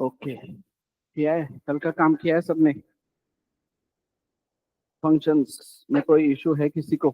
Okay, किया है, कल का काम किया है सबने। फंक्शंस में कोई इशू है किसी को?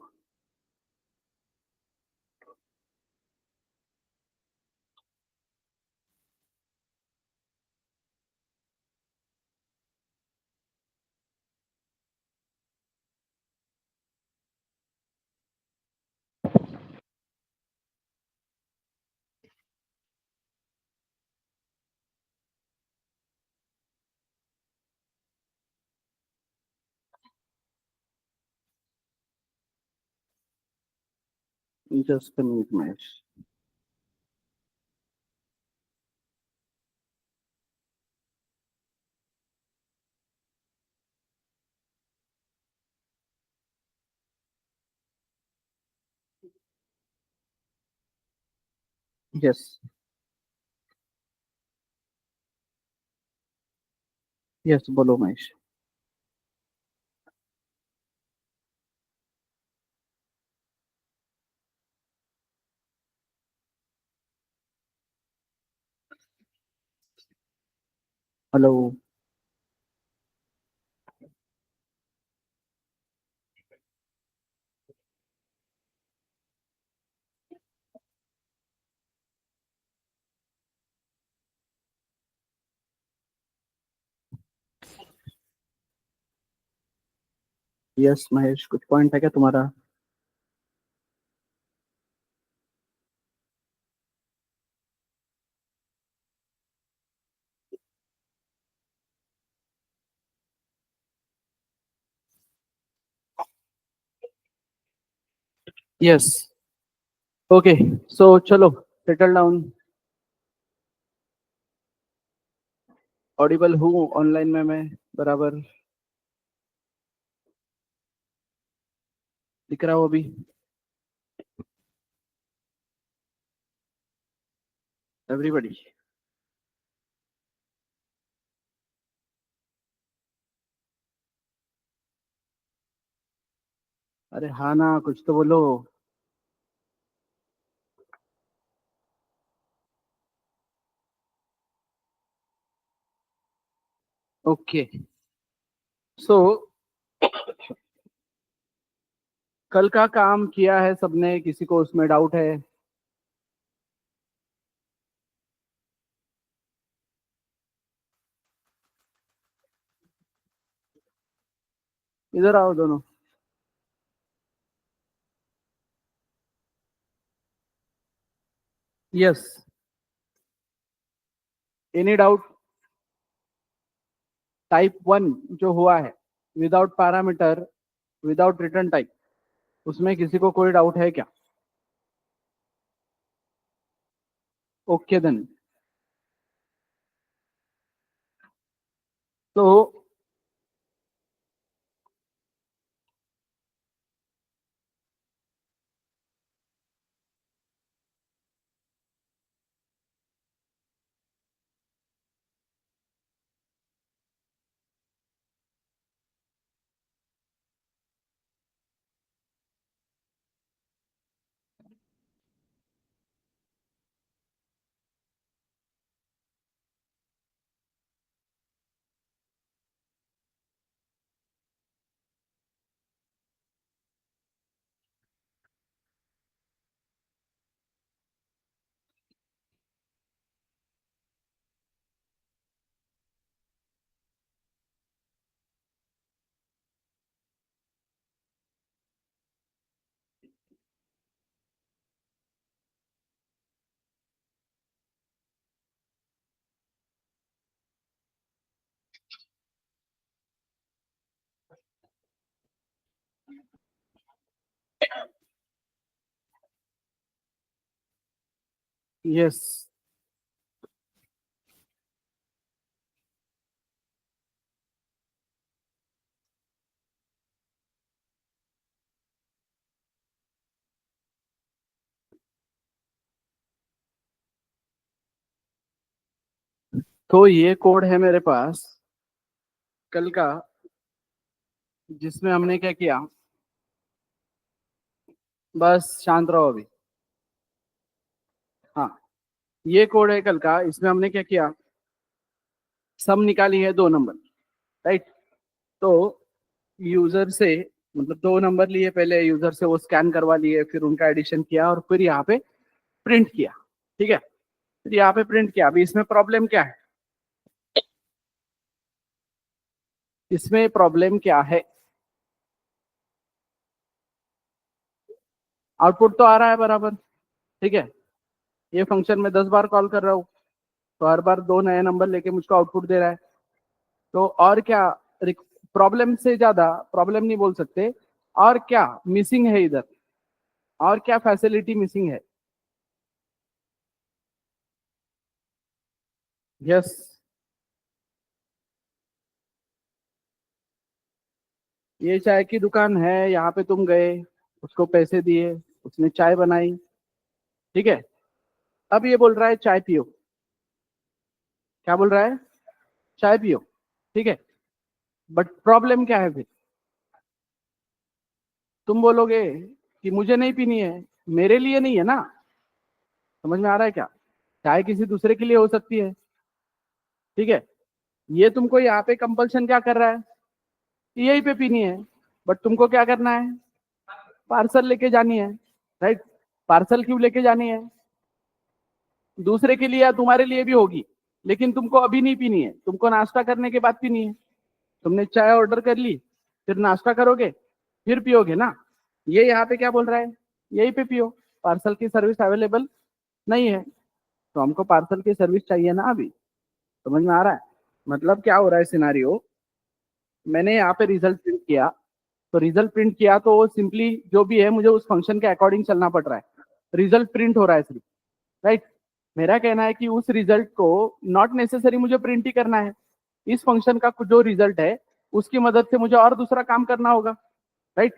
Just a minute, Mahesh. Yes, yes, बोलो महेश। हेलो। यस महेश, कुछ पॉइंट है क्या तुम्हारा? यस। ओके, सो चलो, सेटल डाउन। ऑडिबल हूँ ऑनलाइन में मैं? बराबर दिख रहा हूँ अभी? एवरीबडी? अरे हाँ ना, कुछ तो बोलो। ओके, सो कल का काम किया है सबने, किसी को उसमें डाउट है? इधर आओ दोनों। Yes. Any doubt? Type one जो हुआ है, without parameter, without return type, उसमें किसी को कोई डाउट है क्या? Okay then. तो यस, तो ये कोड है मेरे पास कल का, जिसमें हमने क्या किया। बस शांत रहो अभी। हाँ, ये कोड है कल का, इसमें हमने क्या किया। सम निकाली है 2 नंबर, राइट। तो यूजर से मतलब 2 नंबर लिए, पहले यूजर से वो स्कैन करवा लिए, फिर उनका एडिशन किया और फिर यहाँ पे प्रिंट किया, ठीक है। फिर यहाँ पे प्रिंट किया। अभी इसमें प्रॉब्लम क्या है, इसमें प्रॉब्लम क्या है? आउटपुट तो आ रहा है बराबर, ठीक है। ये फंक्शन में 10 बार कॉल कर रहा हूँ, तो हर बार 2 नए नंबर लेके मुझको आउटपुट दे रहा है। तो और क्या प्रॉब्लम से ज्यादा, प्रॉब्लम नहीं बोल सकते, और क्या मिसिंग है इधर, और क्या फैसिलिटी मिसिंग है? यस, ये चाय की दुकान है, यहाँ पे तुम गए, उसको पैसे दिए, उसने चाय बनाई, ठीक है। अब ये बोल रहा है चाय पियो। क्या बोल रहा है? चाय पियो, ठीक है। बट प्रॉब्लम क्या है फिर? तुम बोलोगे कि मुझे नहीं पीनी है, मेरे लिए नहीं है ना। समझ में आ रहा है क्या? चाय किसी दूसरे के लिए हो सकती है, ठीक है। ये तुमको यहाँ पे कंपल्शन क्या कर रहा है, यही पे पीनी है। बट तुमको क्या करना है, पार्सल लेके जानी है, राइट। पार्सल क्यों लेके जानी है? दूसरे के लिए या तुम्हारे लिए भी होगी, लेकिन तुमको अभी नहीं पीनी है, तुमको नाश्ता करने के बाद पीनी है। तुमने चाय ऑर्डर कर ली, फिर नाश्ता करोगे, फिर पियोगे ना। ये यहाँ पे क्या बोल रहा है, यही पे पियो, पार्सल की सर्विस अवेलेबल नहीं है। तो हमको पार्सल की सर्विस चाहिए ना अभी। समझ में आ रहा है? मतलब क्या हो रहा है सिनारियो, मैंने यहाँ पे रिजल्ट प्रिंट किया, तो रिजल्ट प्रिंट किया तो वो सिंपली जो भी है मुझे उस फंक्शन के अकॉर्डिंग चलना पड़ रहा है। रिजल्ट प्रिंट हो रहा है सिर्फ, राइट। मेरा कहना है कि उस रिजल्ट को नॉट नेसेसरी मुझे प्रिंट ही करना है, इस फंक्शन का जो रिजल्ट है उसकी मदद से मुझे और दूसरा काम करना होगा, राइट।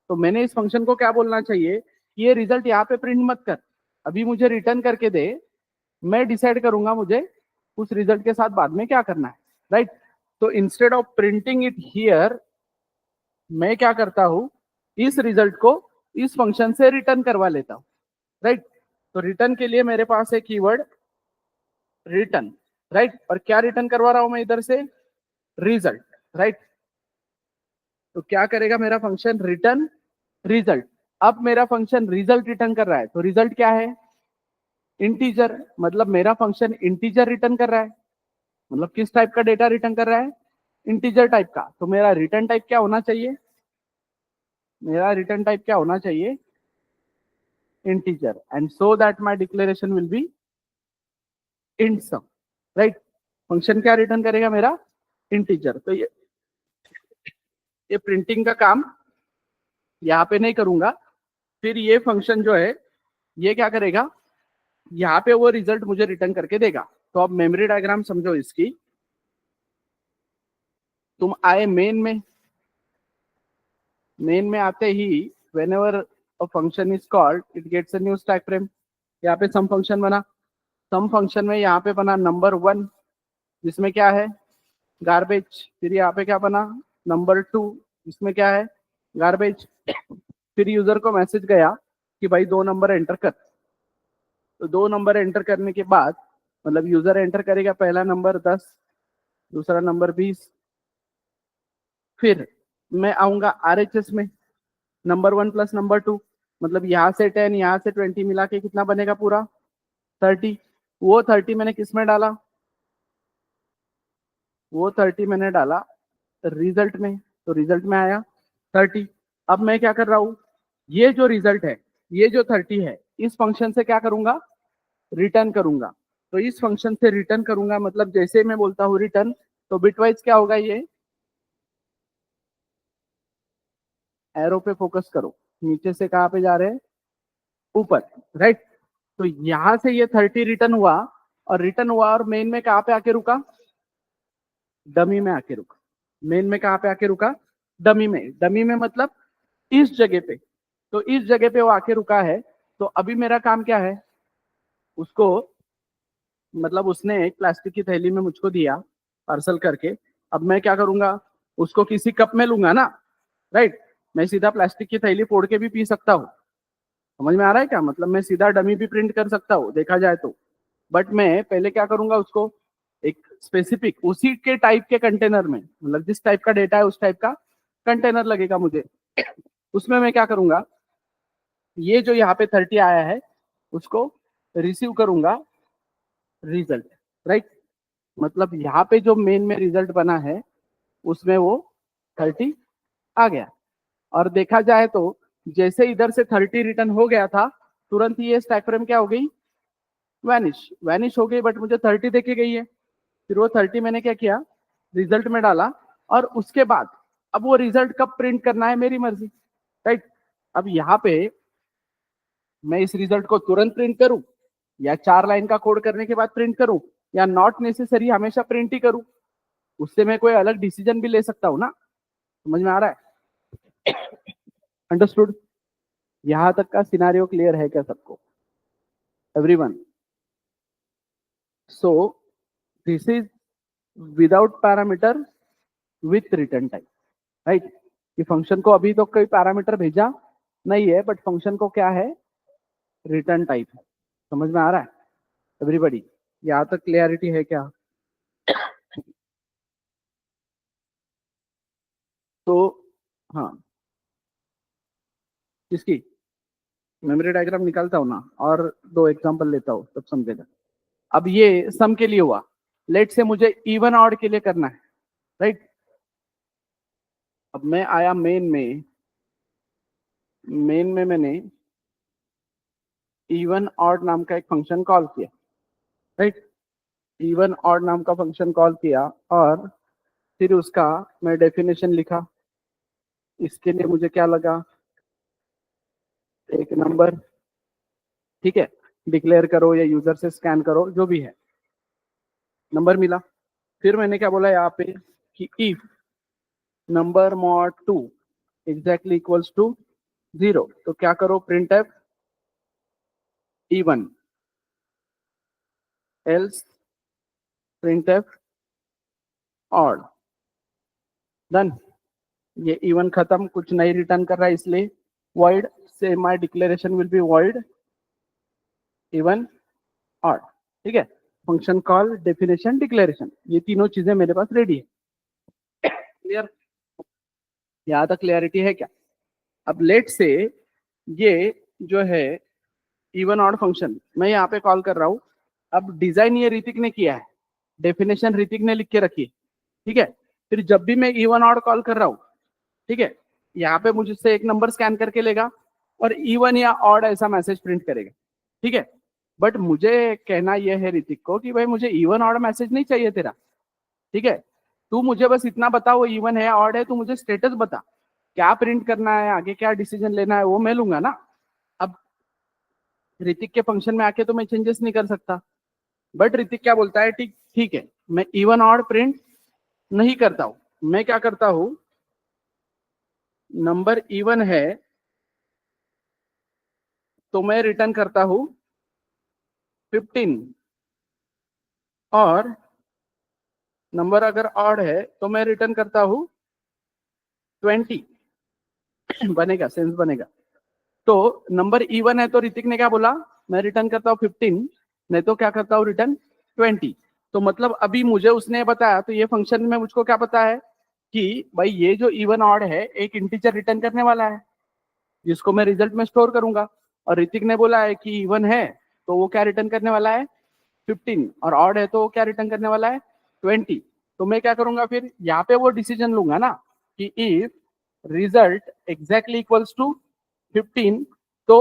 तो मैंने इस फंक्शन को क्या बोलना चाहिए कि ये रिजल्ट यहाँ पे प्रिंट मत कर, अभी मुझे रिटर्न करके दे, मैं डिसाइड करूंगा मुझे उस रिजल्ट के साथ बाद में क्या करना है, राइट। तो instead of printing it here, मैं क्या करता हूं, इस रिजल्ट को इस फंक्शन से रिटर्न करवा लेता हूं, राइट। तो रिटर्न के लिए मेरे पास है कीवर्ड रिटर्न, राइट। और क्या रिटर्न करवा रहा हूं मैं इधर से, रिजल्ट, राइट। तो क्या करेगा मेरा फंक्शन, रिटर्न रिजल्ट। अब मेरा फंक्शन रिजल्ट रिटर्न कर रहा है, तो रिजल्ट क्या है, इंटीजर। मतलब मेरा फंक्शन इंटीजर रिटर्न कर रहा है, मतलब किस टाइप का डेटा रिटर्न कर रहा है, इंटीजर टाइप का। तो मेरा रिटर्न टाइप क्या होना चाहिए, मेरा रिटर्न टाइप क्या होना चाहिए, integer. And so that my declaration will be int sum, right. Function क्या रिटर्न करेगा मेरा, इंटीजर। तो ये प्रिंटिंग का काम यहाँ पे नहीं करूंगा। फिर ये फंक्शन जो है ये क्या करेगा, यहाँ पे वो रिजल्ट मुझे रिटर्न करके देगा। तो अब मेमोरी डायग्राम समझो इसकी। तुम आए मेन में आते ही whenever a function is called it gets a new stack frame। यहाँ पे सम फंक्शन बना, सम फंक्शन में यहाँ पे बना नंबर 1, जिसमें क्या है, गार्बेज। फिर यहाँ पे क्या बना, नंबर 2, इसमें क्या है, गार्बेज। फिर यूजर को मैसेज गया कि भाई 2 नंबर एंटर कर। तो 2 नंबर एंटर करने के बाद मतलब यूजर एंटर करेगा, पहला नंबर 10, दूसरा नंबर 20। फिर मैं आऊंगा RHS में, नंबर 1 प्लस नंबर 2, मतलब यहाँ से 10 यहाँ से 20 मिला के कितना बनेगा पूरा, 30। वो 30 मैंने किस में डाला, वो 30 मैंने डाला रिजल्ट में, तो रिजल्ट में आया 30। अब मैं क्या कर रहा हूँ, ये जो रिजल्ट है, ये जो 30 है, इस फंक्शन से क्या करूंगा, रिटर्न करूंगा। तो इस फंक्शन से रिटर्न करूंगा, मतलब जैसे मैं बोलता हूँ रिटर्न, तो बिटवाइज क्या होगा, ये एरो पे फोकस करो, नीचे से कहाँ पे जा रहे हैं, ऊपर, राइट। तो यहां से ये 30 रिटर्न हुआ, और रिटर्न हुआ और मेन में कहाँ पे आके रुका, डमी में आके रुका। मेन में कहाँ पे आके रुका, डमी में। डमी में मतलब इस जगह पे, तो इस जगह पे वो आके रुका है। तो अभी मेरा काम क्या है, उसको मतलब उसने एक प्लास्टिक की थैली में मुझको दिया पार्सल करके। अब मैं क्या करूंगा, उसको किसी कप में लूंगा ना, राइट। मैं सीधा प्लास्टिक की थैली फोड़ के भी पी सकता हूँ। समझ में आ रहा है क्या, मतलब मैं सीधा डमी भी प्रिंट कर सकता हूँ देखा जाए तो। बट मैं पहले क्या करूंगा, उसको एक स्पेसिफिक उसी के टाइप के कंटेनर में, मतलब जिस टाइप का डेटा है उस टाइप का कंटेनर लगेगा मुझे। उसमें मैं क्या करूंगा, ये जो यहाँ पे 30 आया है उसको रिसीव करूंगा रिजल्ट, राइट। मतलब यहाँ पे जो मेन में रिजल्ट बना है उसमें वो 30 आ गया। और देखा जाए तो जैसे इधर से 30 रिटर्न हो गया था, तुरंत ये स्टैक फ्रेम क्या हो गई, वैनिश वैनिश हो गई। बट मुझे 30 देके गई है, फिर वो 30 मैंने क्या किया, रिजल्ट में डाला। और उसके बाद अब वो रिजल्ट कब प्रिंट करना है मेरी मर्जी, राइट। अब यहाँ पे मैं इस रिजल्ट को तुरंत प्रिंट करूं, या 4 लाइन का कोड करने के बाद प्रिंट करूं, या नॉट नेसेसरी हमेशा प्रिंट ही करूं। उससे मैं कोई अलग डिसीजन भी ले सकता हूं ना। समझ में आ रहा है? अंडरस्टूड? यहां तक का सिनारियो क्लियर है क्या सबको, everyone? So this is without parameter with return type, right. कि फंक्शन को अभी तो कोई पैरामीटर भेजा नहीं है, बट फंक्शन को क्या है, रिटर्न टाइप है। समझ में आ रहा है एवरीबॉडी? यहां तक क्लियरिटी है क्या? तो हाँ, किसकी मेमोरी डायग्राम निकालता हूं ना, और 2 एग्जांपल लेता हूं तब समझेगा। अब ये सम के लिए हुआ, लेट से मुझे इवन ऑड के लिए करना है, राइट। अब मैं आया मेन में मैंने इवन ऑड नाम का एक फंक्शन कॉल किया, राइट। इवन ऑड नाम का फंक्शन कॉल किया और फिर उसका मैं डेफिनेशन लिखा। इसके लिए मुझे क्या लगा, एक नंबर, ठीक है, डिक्लेयर करो या यूजर से स्कैन करो, जो भी है, नंबर मिला। फिर मैंने क्या बोला यहाँ पे कि if number mod 2 exactly equals to 0, तो क्या करो, print f even, else print f odd. Done. ये इवन खत्म, कुछ नहीं रिटर्न कर रहा है, इसलिए void से my declaration will B void even odd, ठीक है। फंक्शन कॉल, डेफिनेशन, डिक्लेरेशन, ये तीनों चीजें मेरे पास रेडी है। क्लियर? यहां तक क्लियरिटी है क्या? अब लेट से ये जो है इवन ऑड फंक्शन मैं यहाँ पे कॉल कर रहा हूं। अब डिजाइन ये ऋतिक ने किया है, डेफिनेशन ऋतिक ने लिख के रखी है, ठीक है। फिर जब भी मैं इवन ऑड कॉल कर रहा हूं, ठीक है, यहाँ पे मुझसे एक नंबर स्कैन करके लेगा और इवन या ऑड ऐसा मैसेज प्रिंट करेगा, ठीक है। बट मुझे कहना यह है ऋतिक को कि भाई मुझे इवन ऑड मैसेज नहीं चाहिए तेरा, ठीक है। तू मुझे बस इतना बता वो इवन है ऑड है, तू मुझे स्टेटस बता, क्या प्रिंट करना है, आगे क्या डिसीजन लेना है वो मैं लूंगा ना। अब ऋतिक के फंक्शन में आके तो मैं चेंजेस नहीं कर सकता। बट ऋतिक क्या बोलता है, ठीक ठीक है, मैं इवन ऑड प्रिंट नहीं करता हूं, मैं क्या करता हूं, नंबर इवन है तो मैं रिटर्न करता हूं 15, और नंबर अगर ऑड है तो मैं रिटर्न करता हूं 20। बनेगा, सेंस बनेगा। तो नंबर इवन है तो ऋतिक ने क्या बोला, मैं रिटर्न करता हूँ 15, नहीं तो क्या करता हूँ, रिटर्न 20। तो मतलब अभी मुझे उसने बताया, तो ये फंक्शन में मुझको क्या पता है कि भाई ये जो इवन ऑड है एक इंटीजर रिटर्न करने वाला है जिसको मैं रिजल्ट में स्टोर करूंगा। और ऋतिक ने बोला है कि इवन है तो वो क्या रिटर्न करने वाला है, 15, और ऑड है तो वो क्या रिटर्न करने वाला है, 20। तो मैं क्या करूंगा, फिर यहाँ पे वो डिसीजन लूंगा ना कि if result exactly equals to 15 तो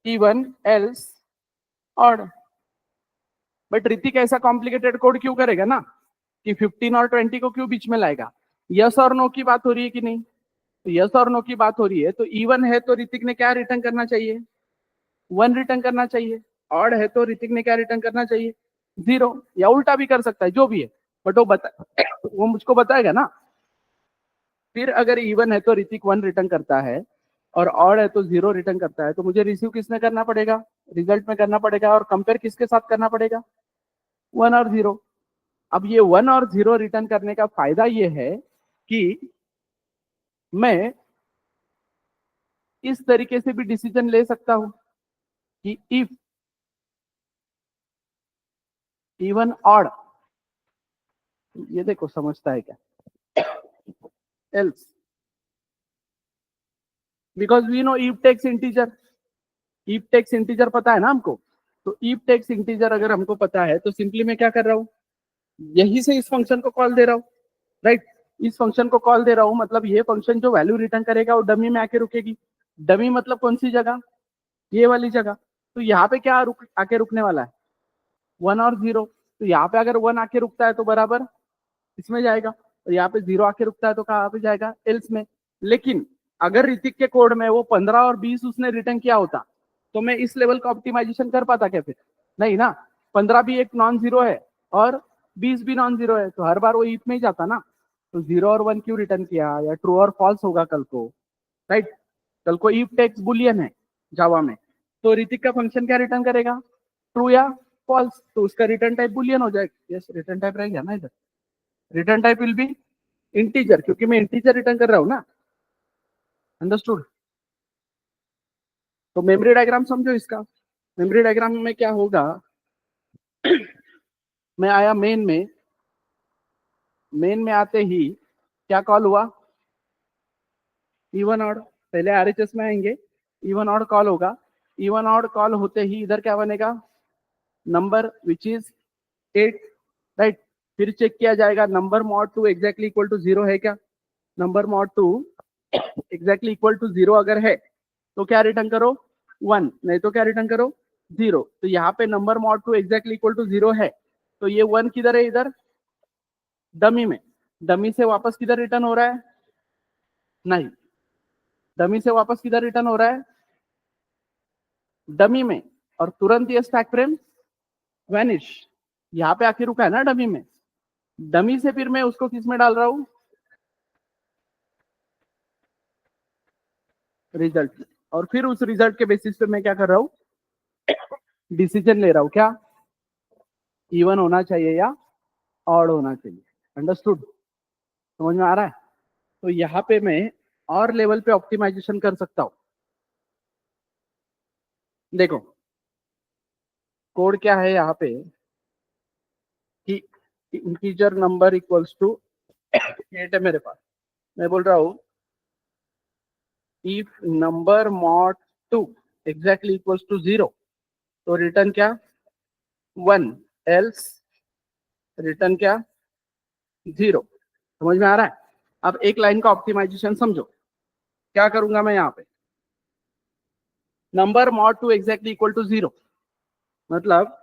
even, else odd. But Ritik ऐसा कॉम्प्लिकेटेड कोड क्यों करेगा ना, कि 15 और 20 को क्यों बीच में लाएगा? यस और नो की बात हो रही है कि नहीं? तो यस और नो की बात हो रही है, तो इवन है तो ऋतिक ने क्या रिटर्न करना चाहिए, 1 रिटर्न करना चाहिए। ऑड है तो ऋतिक ने क्या रिटर्न करना चाहिए, 0, या उल्टा भी कर सकता है, जो भी है। बट वो मुझको बताएगा ना। फिर अगर इवन है तो ऋतिक 1 रिटर्न करता है और ऑड है तो 0 रिटर्न करता है, तो मुझे रिसीव किसमें करना पड़ेगा, रिजल्ट में करना पड़ेगा। और कंपेयर किसके साथ करना पड़ेगा, 1 और 0। अब ये 1 और 0 रिटर्न करने का फायदा ये है कि मैं इस तरीके से भी डिसीजन ले सकता हूं कि इफ इवन ऑड ये देखो समझता है क्या, else because we know if takes integer, if takes integer पता है ना हमको, तो if takes integer अगर हमको पता है तो सिंपली मैं क्या कर रहा हूँ, यही से इस फंक्शन को कॉल दे रहा हूँ, राइट। इस फंक्शन को कॉल दे रहा हूँ मतलब ये फंक्शन जो वैल्यू रिटर्न करेगा वो डमी में आके रुकेगी। डमी मतलब कौन सी जगह, ये वाली जगह। तो यहाँ पे क्या आके रुकने वाला है, 1 और 0। तो यहाँ पे अगर 1 आके रुकता है तो बराबर इसमें जाएगा, और यहाँ पे 0 आके रुकता है तो कहाँ पे जाएगा, एल्स में। लेकिन अगर ऋतिक के कोड में वो 15 और 20 उसने रिटर्न किया होता तो मैं इस लेवल का ऑप्टिमाइजेशन कर पाता क्या, फिर नहीं ना। 15 भी एक नॉन जीरो है और 20 भी नॉन जीरो है, तो हर बार वो इफ में ही जाता ना। तो 0 और 1 क्यों रिटर्न किया, या ट्रू और फॉल्स होगा कल को, राइट। कल को इफ टेक्स बुलियन है जावा में, तो ऋतिक का फंक्शन क्या रिटर्न करेगा, ट्रू या फॉल्स। तो उसका रिटर्न टाइप बुलियन हो जाएगा। यस, रिटर्न टाइप रहेगा ना इधर, return type will be integer, क्योंकि मैं इंटीजर रिटर्न कर रहा हूं ना। अंडरस्टूड। तो मेमोरी डायग्राम समझो इसका। मेमोरी डायग्राम में क्या होगा, मैं आया मेन में, मेन में आते ही क्या कॉल हुआ, इवन ऑड। पहले आरएचएस में आएंगे, इवन ऑड कॉल होगा। इवन ऑड कॉल होते ही इधर क्या बनेगा, नंबर विच इज 8, राइट। फिर चेक किया जाएगा number mod 2 exactly equal to 0 है क्या। Number mod 2 exactly equal to 0 अगर है तो क्या रिटर्न करो, 1, नहीं तो क्या रिटर्न करो, 0। तो यहाँ पे number mod 2 exactly equal to 0 है, तो ये 1 किधर है, इधर डमी में। डमी से वापस किधर रिटर्न हो रहा है, नहीं, डमी से वापस किधर रिटर्न हो रहा है, डमी में। और तुरंत ये स्टैक फ्रेम वैनिश, यहाँ पे आखिर रुका है ना डमी में। डमी से फिर मैं उसको किस में डाल रहा हूँ, रिजल्ट। और फिर उस रिजल्ट के बेसिस पे मैं क्या कर रहा हूँ, डिसीजन ले रहा हूँ, क्या इवन होना चाहिए या ऑड होना चाहिए। अंडरस्टूड, समझ में आ रहा है। तो यहाँ पे मैं और लेवल पे ऑप्टिमाइजेशन कर सकता हूँ। देखो कोड क्या है यहाँ पे, कि इंटीजर नंबर इक्वल्स टू 8 है मेरे पास। मैं बोल रहा हूँ if number mod 2 exactly equals to 0, तो रिटर्न क्या, 1, एल्स रिटर्न क्या, 0। समझ में आ रहा है। अब एक लाइन का ऑप्टिमाइजेशन समझो, क्या करूंगा मैं यहाँ पे, number mod 2 exactly equal to 0 मतलब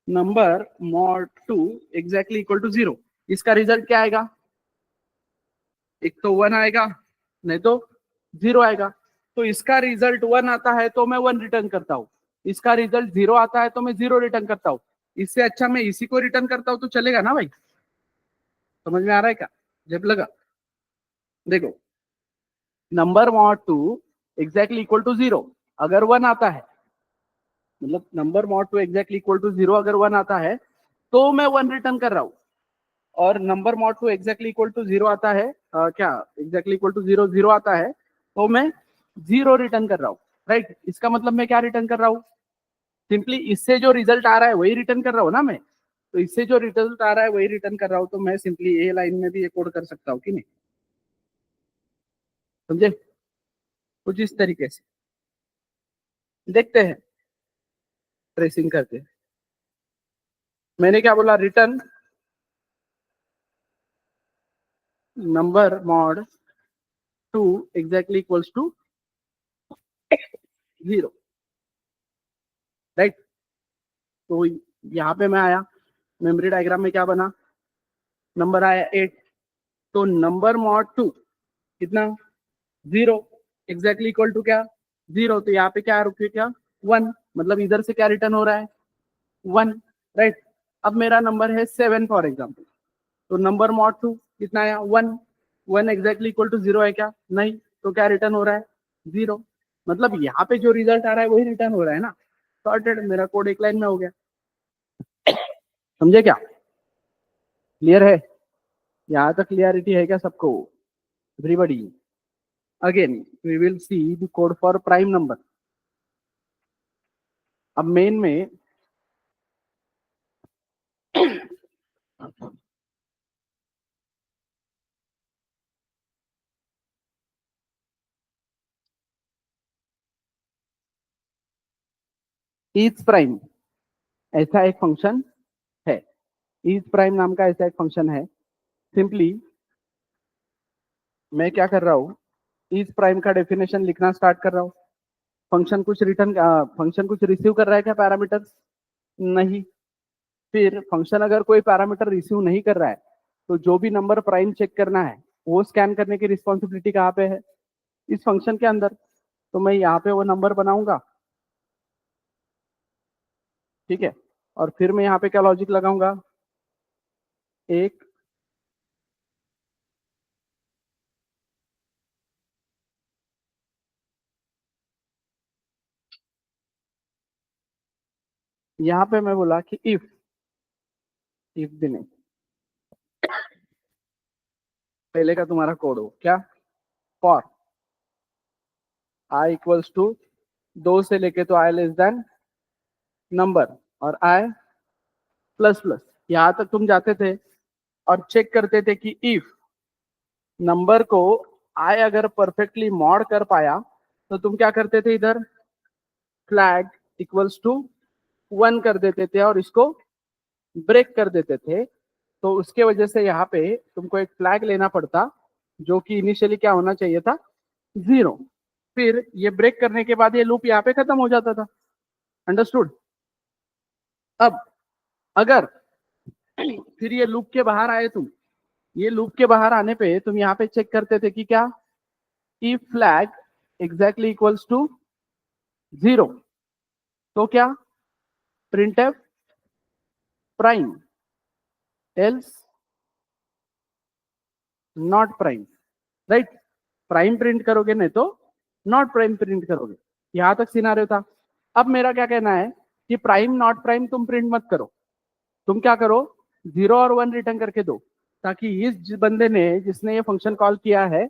number mod 2 exactly equal to 0, इसका रिजल्ट क्या आएगा, एक तो 1 आएगा, नहीं तो 0 आएगा। तो इसका रिजल्ट 1 आता है तो मैं 1 रिटर्न करता हूँ, इसका रिजल्ट 0 आता है तो मैं 0 रिटर्न करता हूँ। इससे अच्छा मैं इसी को रिटर्न करता हूँ तो चलेगा ना भाई। समझ में आ रहा है क्या, जब लगा। देखो number mod 2 exactly equal to 0 अगर 1 आता है, मतलब number mod 2 exactly equal to 0 अगर 1 आता है तो मैं 1 रिटर्न कर रहा हूँ। और number mod 2 exactly equal to 0 आता है, क्या एग्जैक्टली इक्वल टू 0 0 आता है तो मैं 0 रिटर्न कर रहा हूँ, राइट। इसका मतलब मैं क्या रिटर्न कर रहा हूँ, सिंपली इससे जो रिजल्ट आ रहा है वही रिटर्न कर रहा हूँ ना मैं। तो इससे जो रिजल्ट आ रहा है वही रिटर्न कर रहा हूँ, तो मैं सिंपली ए लाइन में भी ये कोड कर सकता हूँ कि नहीं, समझे। कुछ इस तरीके से देखते हैं, ट्रेसिंग करके। मैंने क्या बोला, return number mod 2 exactly equals to 0, right. तो यहाँ पे मैं आया, मेमोरी डायग्राम में क्या बना, नंबर आया 8, तो नंबर मॉड 2 कितना, 0 एग्जैक्टली इक्वल टू क्या, 0। तो यहाँ पे क्या रुके, क्या 1, मतलब इधर से क्या रिटर्न हो रहा है, 1, राइट। अब मेरा नंबर है 7 फॉर एग्जाम्पल, तो नंबर मॉड 2 कितना आया, 1, 1 एग्जैक्टली इक्वल टू 0 है क्या, नहीं। तो क्या रिटर्न हो रहा है, 0। मतलब यहाँ पे जो रिजल्ट आ रहा है वही रिटर्न हो रहा है ना। सॉर्टेड, मेरा कोड एक लाइन में हो गया। समझे क्या, क्लियर है, यहाँ तक क्लियरिटी है क्या सबको, everybody. Again we will see the code for prime number. अब मेन में इज प्राइम ऐसा एक फंक्शन है, इज प्राइम नाम का ऐसा एक फंक्शन है। सिंपली मैं क्या कर रहा हूँ, इज प्राइम का डेफिनेशन लिखना स्टार्ट कर रहा हूँ। फंक्शन कुछ रिसीव कर रहा है क्या पैरामीटर्स? नहीं। फिर फंक्शन अगर कोई पैरामीटर रिसीव नहीं कर रहा है तो जो भी नंबर प्राइम चेक करना है वो स्कैन करने की रिस्पॉन्सिबिलिटी कहाँ पे है? इस फंक्शन के अंदर। तो मैं यहाँ पे वो नंबर बनाऊंगा, ठीक है, और फिर मैं यहाँ पे क्या लॉजिक लगाऊंगा, एक यहाँ पे मैं बोला कि इफ भी नहीं, पहले का तुम्हारा कोड हो क्या, फॉर आई इक्वल्स टू 2 से लेके तो आई लेस देन नंबर और आई प्लस प्लस, यहां तक तुम जाते थे और चेक करते थे कि इफ नंबर को आई अगर परफेक्टली मॉड कर पाया तो तुम क्या करते थे, इधर फ्लैग इक्वल्स टू 1 कर देते थे और इसको ब्रेक कर देते थे। तो उसके वजह से यहाँ पे तुमको एक फ्लैग लेना पड़ता जो कि इनिशियली क्या होना चाहिए था, 0। फिर ये ब्रेक करने के बाद ये लूप यहाँ पे खत्म हो जाता था। अंडरस्टूड? अब अगर फिर ये लूप के बाहर आए तुम, ये लूप के बाहर आने पे तुम यहाँ पे चेक करते थे कि क्या, if flag exactly equals to 0, तो क्या, printf prime else not prime, right? Prime print करोगे नहीं तो नॉट प्राइम प्रिंट करोगे। यहां तक सिनारियो था। अब मेरा क्या कहना है कि प्राइम नॉट प्राइम तुम प्रिंट मत करो, तुम क्या करो, 0 और 1 रिटर्न करके दो, ताकि इस बंदे ने जिसने ये फंक्शन कॉल किया है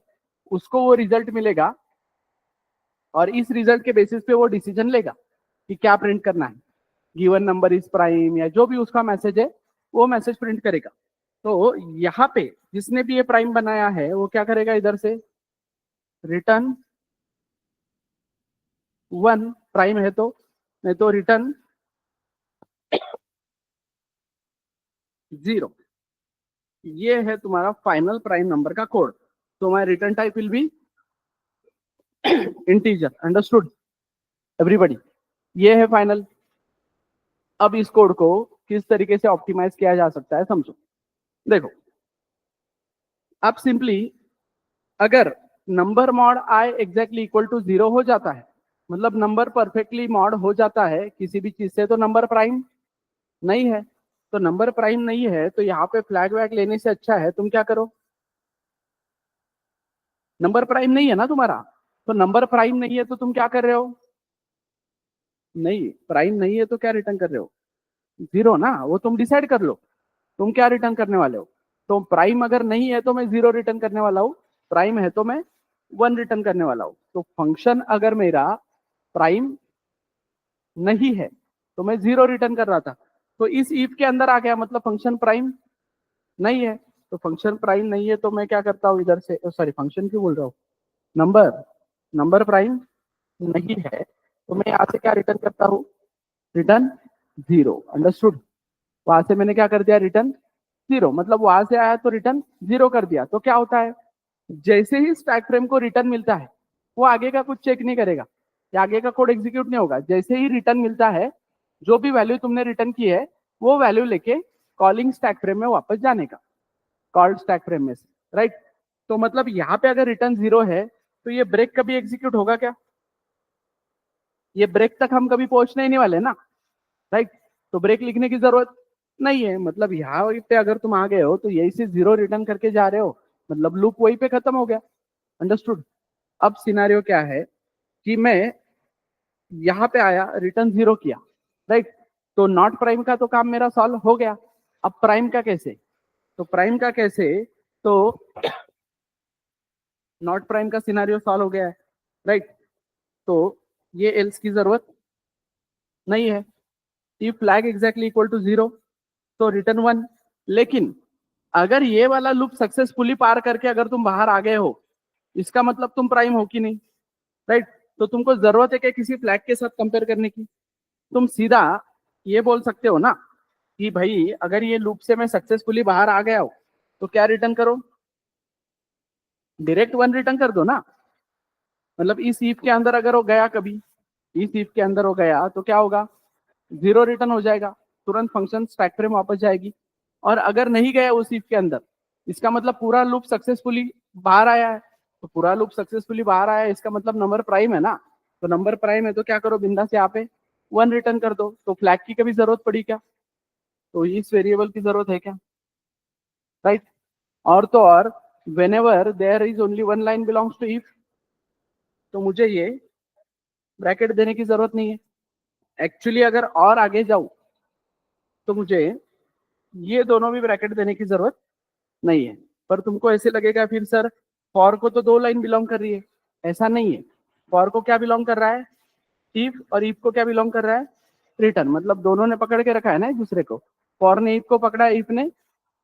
उसको वो रिजल्ट मिलेगा और इस रिजल्ट के बेसिस पे वो डिसीजन लेगा कि क्या प्रिंट करना है, गिवन नंबर इज प्राइम या जो भी उसका मैसेज है वो मैसेज प्रिंट करेगा। तो यहाँ पे जिसने भी ये प्राइम बनाया है वो क्या करेगा, इधर से रिटर्न 1 प्राइम है तो, नहीं तो रिटर्न 0। ये है तुम्हारा फाइनल प्राइम नंबर का कोड। तो my return type will be integer. Understood everybody? ये है फाइनल। अब इस कोड को किस तरीके से ऑप्टिमाइज किया जा सकता है समझो। देखो, अब सिंपली अगर number mod I exactly equal to 0 हो जाता है, मतलब नंबर परफेक्टली मॉड हो जाता है किसी भी चीज से, तो नंबर प्राइम नहीं है। तो नंबर प्राइम नहीं है तो यहाँ पे फ्लैग वैग लेने से अच्छा है तुम क्या करो, नंबर प्राइम नहीं है ना तुम्हारा, तो नंबर प्राइम नहीं है तो तुम क्या कर रहे हो, नहीं प्राइम नहीं है तो क्या रिटर्न कर रहे हो, 0 ना। वो तुम डिसाइड कर लो तुम क्या रिटर्न करने वाले हो। तो प्राइम अगर नहीं है तो मैं 0 रिटर्न करने वाला हूँ, प्राइम है तो मैं 1 रिटर्न करने वाला हूँ। तो फंक्शन अगर मेरा प्राइम नहीं है तो मैं 0 रिटर्न कर रहा था, तो इस इफ के अंदर आ गया, मतलब फंक्शन प्राइम नहीं है। तो फंक्शन प्राइम नहीं है तो मैं क्या करता हूँ, इधर से, सॉरी फंक्शन क्यों बोल रहा हूँ, नंबर, नंबर प्राइम नहीं है तो मैं यहाँ से क्या रिटर्न करता हूँ, रिटर्न 0। अंडरस्टूड? वहां से मैंने क्या कर दिया, रिटर्न 0, मतलब वहां से आया तो रिटर्न 0 कर दिया। तो क्या होता है, जैसे ही स्टैक फ्रेम को रिटर्न मिलता है वो आगे का कुछ चेक नहीं करेगा या आगे का कोड एग्जीक्यूट नहीं होगा। जैसे ही रिटर्न मिलता है जो भी वैल्यू तुमने रिटर्न की है वो वैल्यू लेके कॉलिंग स्टैक फ्रेम में वापस जाने का, कॉल्ड स्टैक फ्रेम में से, राइट? तो मतलब यहाँ पे अगर रिटर्न 0 है तो ये ब्रेक कभी एग्जीक्यूट होगा क्या, ये ब्रेक तक हम कभी पहुंचने ही नहीं वाले ना, राइट? तो ब्रेक लिखने की जरूरत नहीं है। मतलब यहाँ पे अगर तुम आ गए हो तो यही से 0 रिटर्न करके जा रहे हो, मतलब लूप वहीं पे खत्म हो गया। अंडरस्टूड? अब सिनारियो क्या है कि मैं यहाँ पे आया, रिटर्न 0 किया, राइट? तो नॉट प्राइम का तो काम मेरा सॉल्व हो गया। अब प्राइम का कैसे, तो प्राइम का कैसे, तो नॉट प्राइम का सिनारियो सॉल्व हो गया है, राइट? तो ये एल्स की जरूरत नहीं है। If flag exactly equal to 0 तो रिटर्न 1। लेकिन अगर ये वाला लूप सक्सेसफुली पार करके अगर तुम बाहर आ गए हो, इसका मतलब तुम प्राइम हो कि नहीं, राइट? तो तुमको जरूरत है कि किसी फ्लैग के साथ कंपेयर करने की, तुम सीधा ये बोल सकते हो ना कि भाई अगर ये लूप से मैं सक्सेसफुली बाहर आ गया हूं तो क्या रिटर्न करो, डायरेक्ट 1 रिटर्न कर दो ना। मतलब इस इफ के अंदर अगर वो गया कभी, इस इफ के अंदर हो गया तो क्या होगा, 0 रिटर्न हो जाएगा, तुरंत फंक्शन स्टैक फ्रेम वापस जाएगी। और अगर नहीं गया उस इफ के अंदर, इसका मतलब पूरा लूप सक्सेसफुली बाहर आया है। तो पूरा लूप सक्सेसफुली बाहर आया है, इसका मतलब नंबर प्राइम है ना। तो नंबर प्राइम है तो क्या करो, बिंदा से यहाँ पे 1 रिटर्न कर दो। तो फ्लैग की कभी जरूरत पड़ी क्या, तो इस वेरिएबल की जरूरत है क्या, राइट। और तो और whenever there is only 1 line belongs to if, तो मुझे ये ब्रैकेट देने की जरूरत नहीं है। एक्चुअली अगर और आगे जाऊं तो मुझे ये दोनों भी ब्रैकेट देने की जरूरत नहीं है। पर तुमको ऐसे लगेगा फिर सर फॉर को तो 2 लाइन बिलोंग कर रही है, ऐसा नहीं है। फॉर को क्या बिलोंग कर रहा है, इफ, और इफ को क्या बिलोंग कर रहा है, रिटर्न। मतलब दोनों ने पकड़ के रखा है ना एक दूसरे को। फॉर ने इफ को पकड़ा है, इफ ने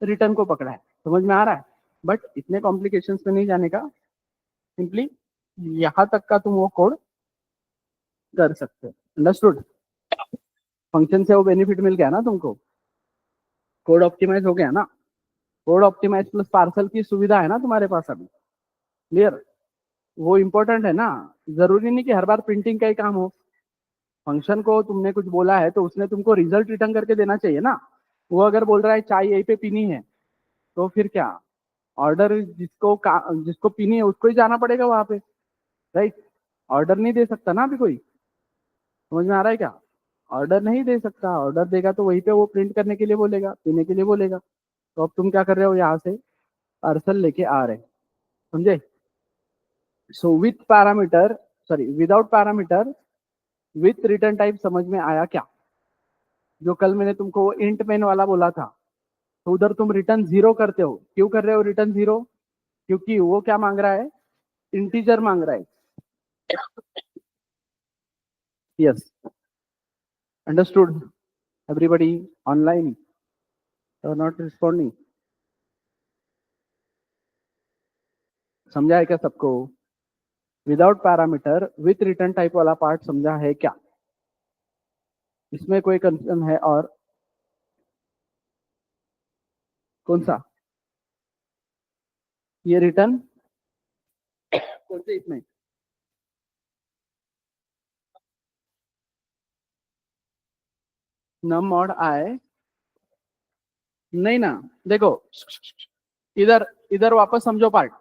रिटर्न को पकड़ा है। समझ में आ रहा है। बट इतने कॉम्प्लिकेशंस में नहीं जाने का, सिंपली यहां तक का तुम वो कोड कर सकते हो। अंडरस्टूड। फंक्शन से वो बेनिफिट मिल गया ना तुमको, कोड ऑप्टिमाइज हो गया ना। कोड ऑप्टिमाइज प्लस पार्सल की सुविधा है ना तुम्हारे पास अभी, क्लियर। वो इंपॉर्टेंट है ना। जरूरी नहीं कि हर बार प्रिंटिंग का ही काम हो। फंक्शन को तुमने कुछ बोला है तो उसने तुमको रिजल्ट रिटर्न करके देना चाहिए ना। वो अगर बोल रहा है चाय यहीं पे पीनी है, तो फिर क्या, ऑर्डर जिसको पीनी है उसको ही जाना पड़ेगा वहां पे, राइट। ऑर्डर नहीं दे सकता ना अभी कोई। समझ में आ रहा है क्या, ऑर्डर नहीं दे सकता। ऑर्डर देगा तो वहीं पे वो प्रिंट करने के लिए बोलेगा, पीने के लिए बोलेगा। तो अब तुम क्या कर रहे हो, यहाँ से पार्सल लेके आ रहे, समझे। So with parameter, sorry without parameter with return type, समझ में आया क्या। जो कल मैंने तुमको वो इंट मेन वाला बोला था, तो उधर तुम रिटर्न 0 करते हो। क्यों कर रहे हो रिटर्न 0, क्योंकि वो क्या मांग रहा है, इंटीजर मांग रहा है। Yes, understood. एवरीबडी ऑनलाइन और नॉट रिस्पॉन्डिंग, समझा है क्या सबको। Without parameter with return type वाला पार्ट समझा है क्या, इसमें कोई कंफ्यूजन है। और कौन सा, ये रिटर्न कौन से इसमें, नम मॉड आए, नहीं ना। देखो इधर इधर वापस समझो पार्ट।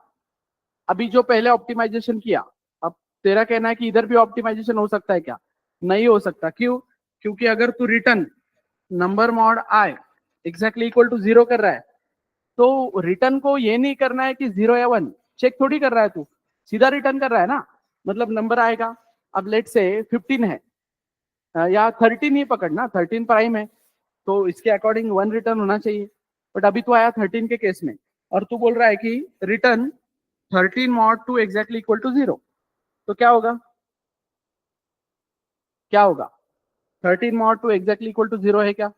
अभी जो पहले ऑप्टिमाइजेशन किया, अब तेरा कहना है कि इधर भी ऑप्टिमाइजेशन हो सकता है क्या, नहीं हो सकता। क्यों, क्योंकि अगर तू रिटर्न नंबर मॉड आए एग्जैक्टली इक्वल टू 0 कर रहा है, तो रिटर्न को ये नहीं करना है कि 0 या 1 चेक थोड़ी कर रहा है तू, सीधा रिटर्न कर रहा है ना। मतलब नंबर आएगा, अब लेट से 15 है या 13 ही पकड़ना, 13 प्राइम है, तो इसके अकॉर्डिंग 1 रिटर्न होना चाहिए। बट अभी तो आया 13 के केस में, और तू बोल रहा है कि return 13 mod two exactly equal to 0, तो क्या होगा, क्या होगा, 13 mod two exactly equal to 0 है क्या,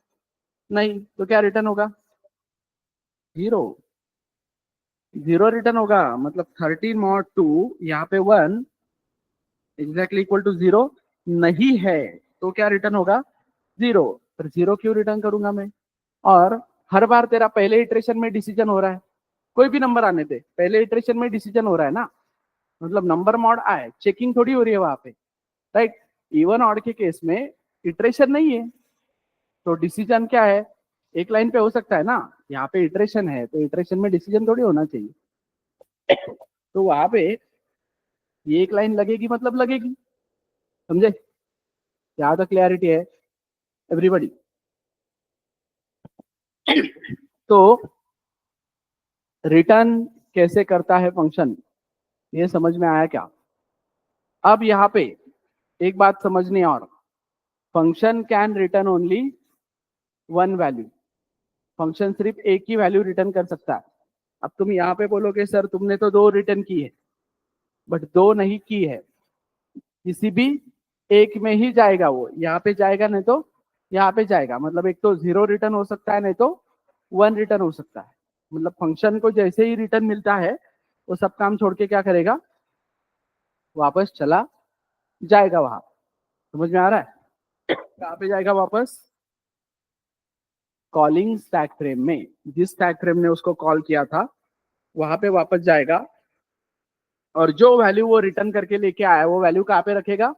नहीं, तो क्या रिटर्न होगा, 0। 0 रिटर्न होगा। मतलब 13 मॉड टू यहाँ पे 1 एग्जैक्टली इक्वल टू 0 नहीं है, तो क्या रिटर्न होगा, 0। पर 0 क्यों रिटर्न करूंगा मैं। और हर बार तेरा पहले इटरेशन में डिसीजन हो रहा है, कोई भी नंबर आने दे, पहले इटरेशन में डिसीजन हो रहा है ना। मतलब नंबर मॉड आए, चेकिंग थोड़ी हो रही है वहां पे, राइट। इवन ऑड के केस में इटरेशन नहीं है, तो डिसीजन क्या है, एक लाइन पे हो सकता है ना। यहाँ पे इटरेशन है तो इटरेशन में डिसीजन थोड़ी होना चाहिए। तो वहां पे ये एक लाइन लगेगी, मतलब लगेगी, समझे। यहाँ तक क्लियरिटी है एवरीबडी। तो रिटर्न कैसे करता है फंक्शन, ये समझ में आया क्या। अब यहाँ पे एक बात समझनी और, function can return only 1 value. Function सिर्फ एक ही वैल्यू रिटर्न कर सकता है। अब तुम यहाँ पे बोलोगे सर तुमने तो 2 रिटर्न की है, बट 2 नहीं की है, किसी भी एक में ही जाएगा वो, यहाँ पे जाएगा नहीं तो यहाँ पे जाएगा। मतलब एक तो 0 रिटर्न हो सकता है, नहीं तो 1 रिटर्न हो सकता है। मतलब फंक्शन को जैसे ही रिटर्न मिलता है वो सब काम छोड़ के क्या करेगा, वापस चला जाएगा वहां। समझ में आ रहा है। कहाँ पे जाएगा वापस? कॉलिंग स्टैक फ्रेम में। जिस स्टैक फ्रेम ने उसको कॉल किया था वहां पे वापस जाएगा, और जो वैल्यू वो रिटर्न करके लेके आया वो वैल्यू कहाँ पे रखेगा?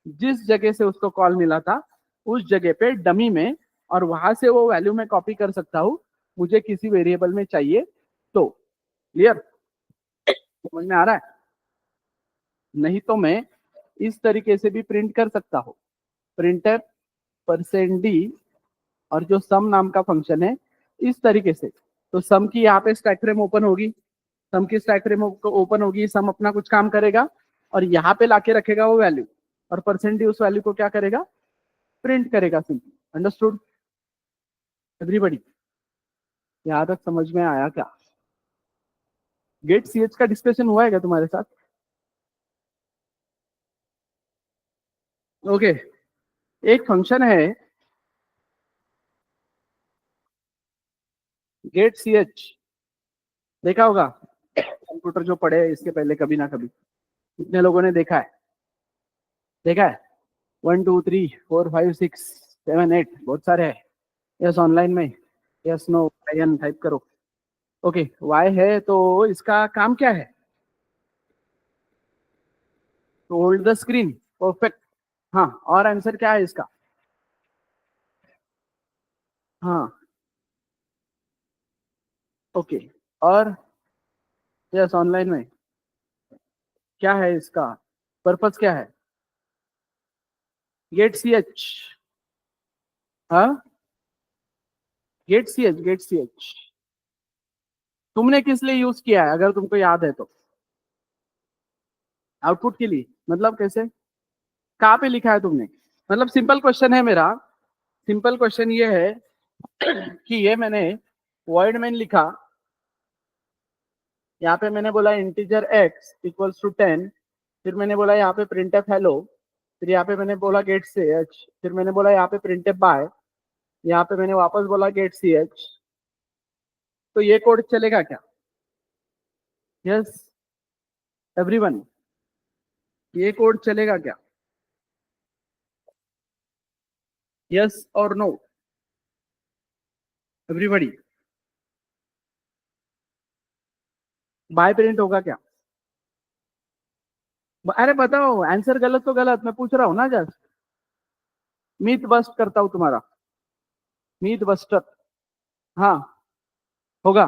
जिस जगह से उसको कॉल मिला था उस जगह पे डमी में, और वहां से वो वैल्यू मैं कॉपी कर सकता हूँ मुझे किसी वेरिएबल में चाहिए तो। क्लियर? समझ में आ रहा है? नहीं तो मैं इस तरीके से भी प्रिंट कर सकता हूँ, प्रिंटर %d और जो सम नाम का फंक्शन है इस तरीके से। तो सम की यहाँ पे स्टैक फ्रेम ओपन होगी, सम की स्टैक फ्रेम ओपन होगी, सम अपना कुछ काम करेगा और यहाँ पे लाके रखेगा वो वैल्यू, और %d उस वैल्यू को क्या करेगा? प्रिंट करेगा सिंपली। Understood everybody? यहाँ तक समझ में आया क्या? गेट ch का डिस्कशन हुआ है क्या तुम्हारे साथ? ओके एक फंक्शन है गेट ch, देखा होगा कंप्यूटर जो पढ़े हैं इसके पहले कभी ना कभी। कितने लोगों ने देखा है? देखा है? 1 2 3 4 5 6 7 8 बहुत सारे हैं। यस ऑनलाइन में? यस नो एन टाइप करो। ओके वाई है तो इसका काम क्या है? तो होल्ड द स्क्रीन। परफेक्ट। हाँ और आंसर क्या है इसका? हाँ ओके। और यस ऑनलाइन में क्या है इसका पर्पस? क्या है? Get ch। हाँ गेट ch तुमने किस लिए यूज किया है अगर तुमको याद है तो? आउटपुट के लिए? मतलब कैसे? कहाँ पे लिखा है तुमने? मतलब सिंपल क्वेश्चन है मेरा, सिंपल क्वेश्चन ये है कि ये मैंने वॉइड में लिखा, यहाँ पे मैंने बोला इंटीजर x इक्वल्स टू 10, फिर मैंने बोला यहाँ पे प्रिंट एफ हेलो, फिर यहाँ पे मैंने बोला गेट ch, फिर मैंने बोला यहाँ पे प्रिंट एफ बाय, यहाँ पे मैंने वापस बोला गेट ch। तो ये कोड चलेगा क्या? यस एवरीवन, ये कोड चलेगा क्या? यस और नो एवरीबॉडी? बाय प्रिंट होगा क्या? अरे बताओ आंसर गलत तो गलत, मैं पूछ रहा हूँ ना जस्ट। मीथ बस्ट करता हूँ तुम्हारा, मीथ बस्टर। हाँ होगा।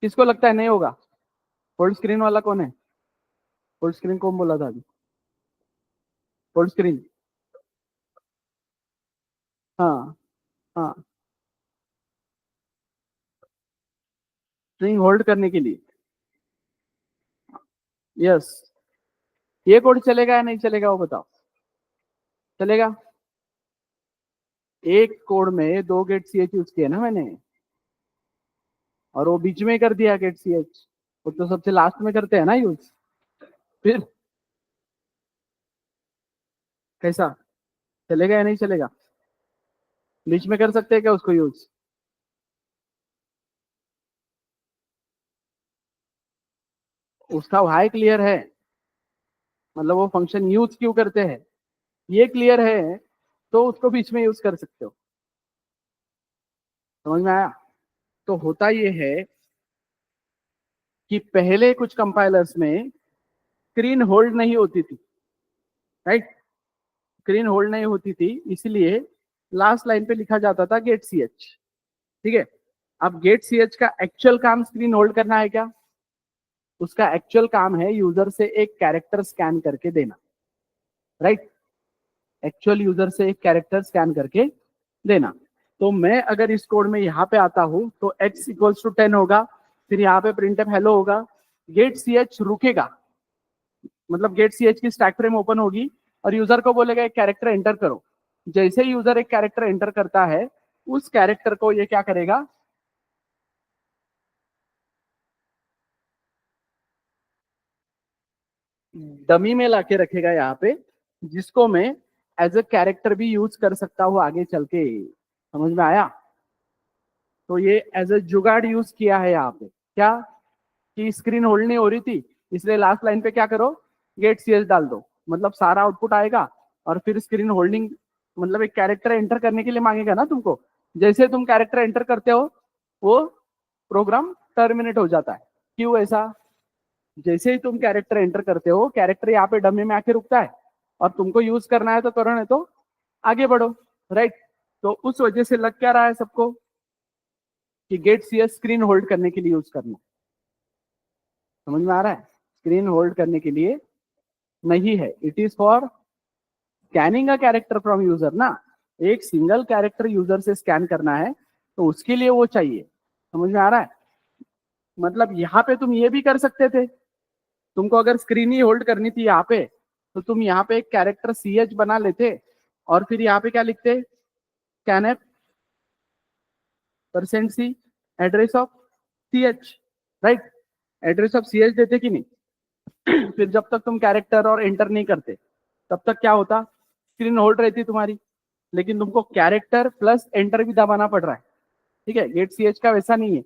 किसको लगता है नहीं होगा? फुल स्क्रीन वाला कौन है? फुल स्क्रीन कौन बोला था अभी? Full screen? हाँ हाँ स्ट्रिंग होल्ड करने के लिए। यस ये कोड चलेगा या नहीं चलेगा वो बताओ? चलेगा। एक कोड में दो गेट ch यूज किए ना मैंने, और वो बीच में कर दिया गेट ch, वो तो सबसे लास्ट में करते हैं ना यूज। फिर कैसा? चलेगा या नहीं चलेगा? बीच में कर सकते हैं क्या उसको यूज? उसका वाई क्लियर है, मतलब वो फंक्शन यूज क्यों करते हैं ये क्लियर है, तो उसको बीच में यूज कर सकते हो। समझ में आया? तो होता ये है कि पहले कुछ कंपाइलर्स में स्क्रीन होल्ड नहीं होती थी, राइट? स्क्रीन होल्ड नहीं होती थी इसलिए लास्ट लाइन पे लिखा जाता था गेट ch। ठीक है? अब गेट ch का एक्चुअल काम स्क्रीन होल्ड करना है क्या? उसका एक्चुअल काम है यूजर से एक कैरेक्टर स्कैन करके देना, राइट? एक्चुअल यूजर से एक कैरेक्टर स्कैन करके देना। तो मैं अगर इस कोड में यहाँ पे आता हूँ तो x इक्वल्स टू 10 होगा, फिर यहाँ पे प्रिंट एफ हेलो होगा, गेट ch रुकेगा, मतलब गेट ch की स्टैक फ्रेम ओपन होगी और यूजर को बोलेगा एक कैरेक्टर एंटर करो। जैसे ही यूजर एक कैरेक्टर एंटर करता है उस कैरेक्टर को ये क्या करेगा? डमी में लाके रखेगा यहाँ पे, जिसको मैं एज अ कैरेक्टर भी यूज कर सकता हूँ आगे चल के। समझ में आया? तो ये एज अ जुगाड़ यूज किया है यहाँ पे। क्या? कि स्क्रीन होल्ड नहीं हो रही थी इसलिए लास्ट लाइन पे क्या करो? गेट ch डाल दो, मतलब सारा आउटपुट आएगा और फिर स्क्रीन होल्डिंग मतलब एक कैरेक्टर एंटर करने के लिए मांगेगा ना तुमको, जैसे तुम कैरेक्टर एंटर करते हो वो प्रोग्राम टर्मिनेट हो जाता है। क्यों ऐसा? जैसे ही तुम कैरेक्टर एंटर करते हो, कैरेक्टर यहाँ पे डमी में आके रुकता है, और तुमको यूज करना है तो करो, नहीं तो आगे बढ़ो, राइट। तो उस वजह से लग क्या रहा है सबको कि गेट सीएस स्क्रीन होल्ड करने के लिए यूज करना। समझ में आ रहा है? स्क्रीन होल्ड करने के लिए नहीं है, it is for scanning a character from user ना। एक सिंगल कैरेक्टर यूजर से स्कैन करना है तो उसके लिए वो चाहिए। समझ में आ रहा है? मतलब यहाँ पे तुम ये भी कर सकते थे, तुमको अगर स्क्रीन ही होल्ड करनी थी यहाँ पे, तो तुम यहाँ पे एक कैरेक्टर सी एच बना लेते और फिर यहाँ पे क्या लिखते, scan percent c address of c h, right. Address of c h देते कि नहीं फिर जब तक तुम कैरेक्टर और एंटर नहीं करते तब तक क्या होता, स्क्रीन होल्ड रहती तुम्हारी, लेकिन तुमको कैरेक्टर प्लस एंटर भी दबाना पड़ रहा है। ठीक है, गेट सी एच का वैसा नहीं है,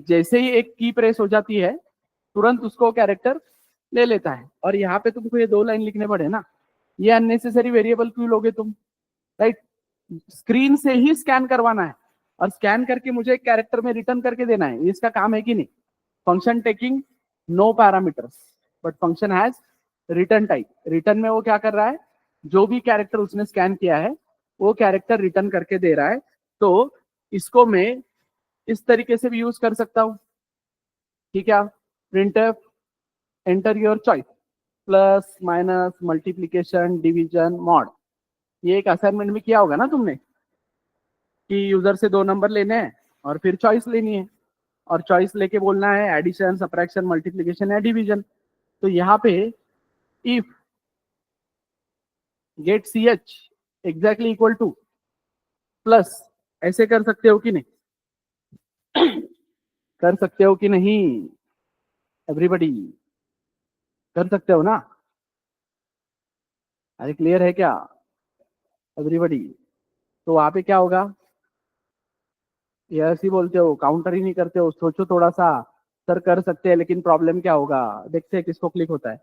जैसे ही एक की प्रेस हो जाती है तुरंत उसको कैरेक्टर ले लेता है। और यहाँ पे तुमको ये 2 लाइन लिखने पड़े ना, ये अननेसेसरी वेरिएबल क्यों लोगे तुम, राइट। स्क्रीन से ही स्कैन करवाना है और स्कैन करके मुझे एक कैरेक्टर में रिटर्न करके देना है, इसका काम है कि नहीं। Function taking no parameters but function has return type. Return में वो क्या कर रहा है, जो भी कैरेक्टर उसने स्कैन किया है वो कैरेक्टर रिटर्न करके दे रहा है। तो इसको मैं इस तरीके से भी यूज कर सकता हूं, ठीक है। Printf enter your choice, plus minus multiplication division mod. ये एक असाइनमेंट में किया होगा ना तुमने कि यूजर से 2 नंबर लेने हैं और फिर चॉइस लेनी है, और चॉइस लेके बोलना है एडिशन सब्ट्रैक्शन मल्टीप्लीकेशन या डिवीजन। तो यहाँ पे if get c h exactly equal to plus, ऐसे कर सकते हो कि नहीं कर सकते हो कि नहीं एवरीबडी, कर सकते हो ना? अरे क्लियर है क्या एवरीबडी? तो वहां पे क्या होगा, ये ऐसे ही बोलते हो, काउंटर ही नहीं करते हो, सोचो थोड़ा सा। सर कर सकते हैं लेकिन प्रॉब्लम क्या होगा, देखते हैं किसको क्लिक होता है।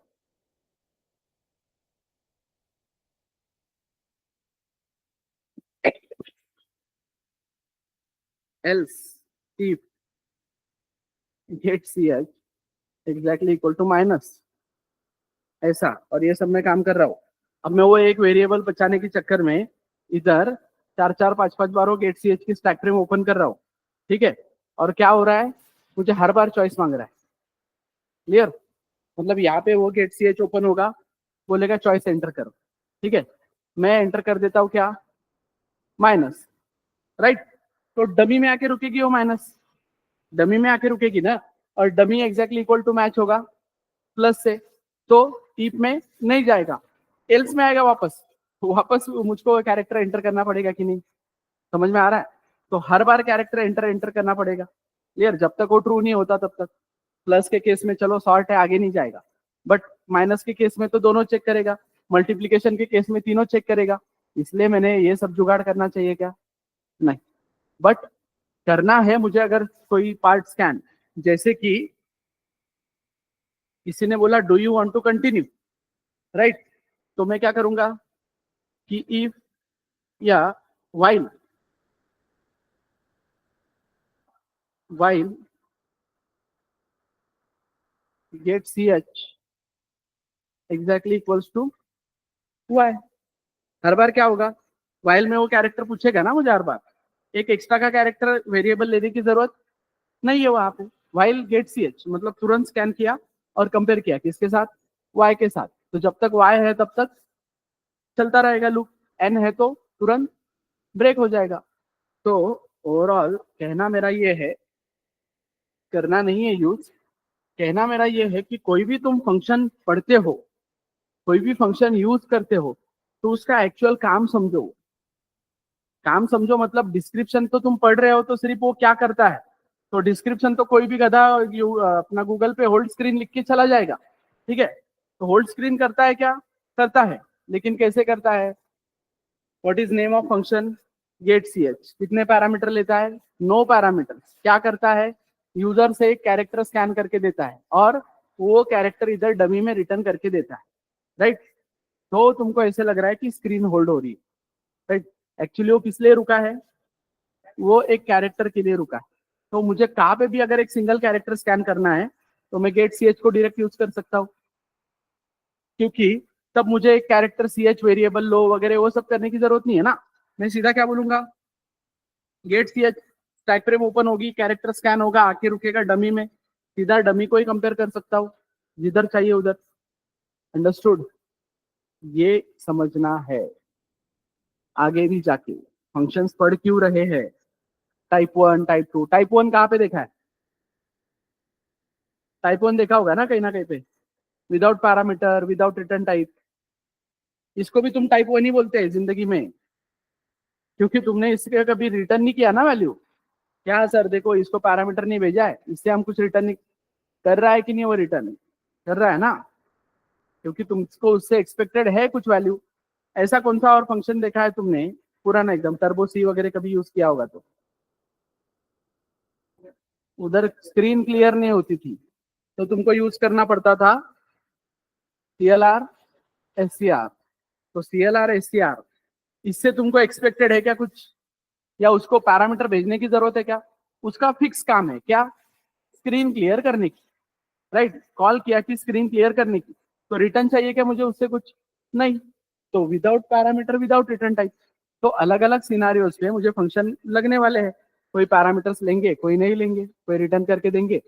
Else if get c h exactly equal to minus, ऐसा। और ये सब मैं काम कर रहा हूँ। अब मैं वो एक वेरिएबल बचाने के चक्कर में इधर 4 4 5 5 बार वो गेट सी एच की स्टैक फ्रेम ओपन कर रहा हूँ, ठीक है। और क्या हो रहा है, मुझे हर बार चॉइस मांग रहा है। क्लियर? मतलब यहाँ पे वो गेट सी एच ओपन होगा, बोलेगा चॉइस एंटर करो, ठीक है। मैं एंटर कर देता हूँ क्या, माइनस, राइट। तो डमी में आके रुकेगी वो माइनस, डमी में आके रुकेगी ना, और dummy exactly equal to match होगा प्लस से, तो टीप में नहीं जाएगा, एल्स में आएगा वापस। तो वापस मुझको कैरेक्टर एंटर करना पड़ेगा कि नहीं? समझ में आ रहा है? तो हर बार कैरेक्टर एंटर एंटर करना पड़ेगा। क्लियर? जब तक वो ट्रू नहीं होता तब तक। प्लस के केस में चलो सॉर्ट है, आगे नहीं जाएगा, बट माइनस के केस में तो दोनों चेक करेगा, मल्टीप्लीकेशन के केस में तीनों चेक करेगा। इसलिए मैंने ये सब जुगाड़ करना चाहिए क्या? नहीं, बट करना है मुझे अगर कोई पार्ट स्कैन, जैसे कि किसी ने बोला do you want to continue, right. तो मैं क्या करूंगा कि इफ या while while get c h exactly equals to y. हर बार क्या होगा, वाइल में वो कैरेक्टर पूछेगा ना मुझे हर बार, एक एक्स्ट्रा का कैरेक्टर वेरिएबल लेने की जरूरत नहीं है वहां पे। वाइल गेट सी एच मतलब तुरंत स्कैन किया और कंपेयर किया किसके साथ, वाई के साथ। तो जब तक वाई है तब तक चलता रहेगा लूप, एन है तो तुरंत ब्रेक हो जाएगा। तो ओवरऑल कहना मेरा ये है, करना नहीं है यूज, कहना मेरा ये है कि कोई भी तुम फंक्शन पढ़ते हो, कोई भी फंक्शन यूज करते हो, तो उसका एक्चुअल काम समझो। काम समझो मतलब डिस्क्रिप्शन तो तुम पढ़ रहे हो तो सिर्फ वो क्या करता है, तो डिस्क्रिप्शन तो कोई भी गधा अपना गूगल पे होल्ड स्क्रीन लिख के चला जाएगा, ठीक है। तो होल्ड स्क्रीन करता है क्या, करता है, लेकिन कैसे करता है, what is name of function get c h, कितने पैरामीटर लेता है, नो पैरामीटर। क्या करता है, यूजर से एक कैरेक्टर स्कैन करके देता है और वो कैरेक्टर इधर डमी में रिटर्न करके देता है, राइट। तो तुमको ऐसे लग रहा है कि स्क्रीन होल्ड हो रही है, राइट। एक्चुअली वो किस लिए रुका है, वो एक कैरेक्टर के लिए रुका है। तो मुझे कहाँ पे भी अगर एक सिंगल कैरेक्टर स्कैन करना है तो मैं गेट सी एच को डायरेक्ट यूज कर सकता हूँ, क्योंकि तब मुझे एक कैरेक्टर सी एच वेरिएबल लो वगैरह वो सब करने की जरूरत नहीं है ना। मैं सीधा क्या बोलूंगा, get c h, stack frame open होगी, कैरेक्टर स्कैन होगा, आके रुकेगा डमी में, सीधा डमी को ही कंपेयर कर सकता हूँ जिधर चाहिए उधर। अंडरस्टूड, ये समझना है। आगे भी जाके फंक्शंस पढ़ क्यों रहे हैं, type one type two, type one कहाँ पे देखा है, टाइप वन देखा होगा ना कहीं पे, without parameter without return type. इसको भी तुम टाइप वन ही बोलते हैं जिंदगी में, क्योंकि तुमने इसके कभी रिटर्न नहीं किया ना वैल्यू। क्या सर देखो इसको पैरामीटर नहीं भेजा है इससे हम कुछ रिटर्न नहीं कर रहा है कि नहीं, वो रिटर्न कर रहा है ना, क्योंकि तुमको उससे एक्सपेक्टेड है कुछ वैल्यू। ऐसा कौन सा और फंक्शन देखा है तुमने पुराना एकदम, टर्बो सी वगैरह कभी यूज किया होगा तो उधर स्क्रीन क्लियर नहीं होती थी तो तुमको यूज करना पड़ता था CLR SCR। तो CLR SCR इससे तुमको एक्सपेक्टेड है क्या कुछ, या उसको पैरामीटर भेजने की जरूरत है क्या, उसका फिक्स काम है क्या, स्क्रीन क्लियर करने की। राइट, कॉल किया कि स्क्रीन क्लियर करने की, तो रिटर्न चाहिए क्या मुझे उससे कुछ, नहीं। तो without parameter without return type. तो अलग अलग सिनारियोज पे मुझे फंक्शन लगने वाले हैं, कोई पैरामीटर्स लेंगे कोई नहीं लेंगे, कोई रिटर्न करके देंगे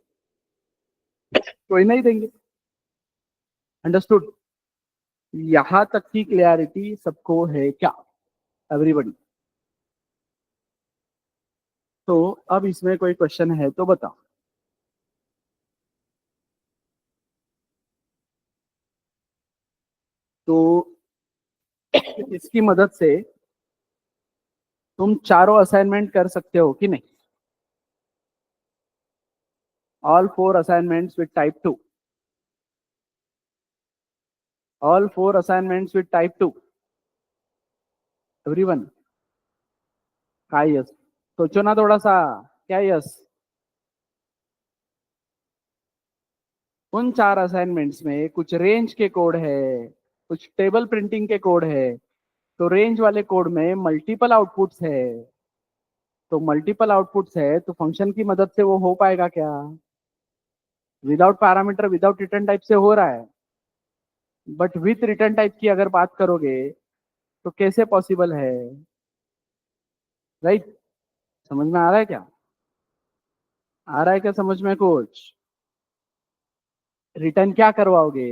कोई नहीं देंगे। अंडरस्टूड, यहां तक की क्लियरिटी सबको है क्या, एवरीबडी। तो अब इसमें कोई क्वेश्चन है तो बताओ। तो इसकी मदद से तुम चारों असाइनमेंट कर सकते हो कि नहीं, all four assignments with type two, all four assignments with type two, everyone. का यस, सोचो ना थोड़ा सा, क्या यस। उन चार असाइनमेंट्स में कुछ रेंज के कोड है, कुछ टेबल प्रिंटिंग के कोड है, तो रेंज वाले कोड में मल्टीपल आउटपुट्स है, तो मल्टीपल आउटपुट्स है तो फंक्शन की मदद से वो हो पाएगा क्या, without parameter without return type से हो रहा है, बट विथ रिटर्न टाइप की अगर बात करोगे तो कैसे पॉसिबल है, राइट। समझ में आ रहा है क्या, आ रहा है क्या समझ में कुछ, रिटर्न क्या करवाओगे,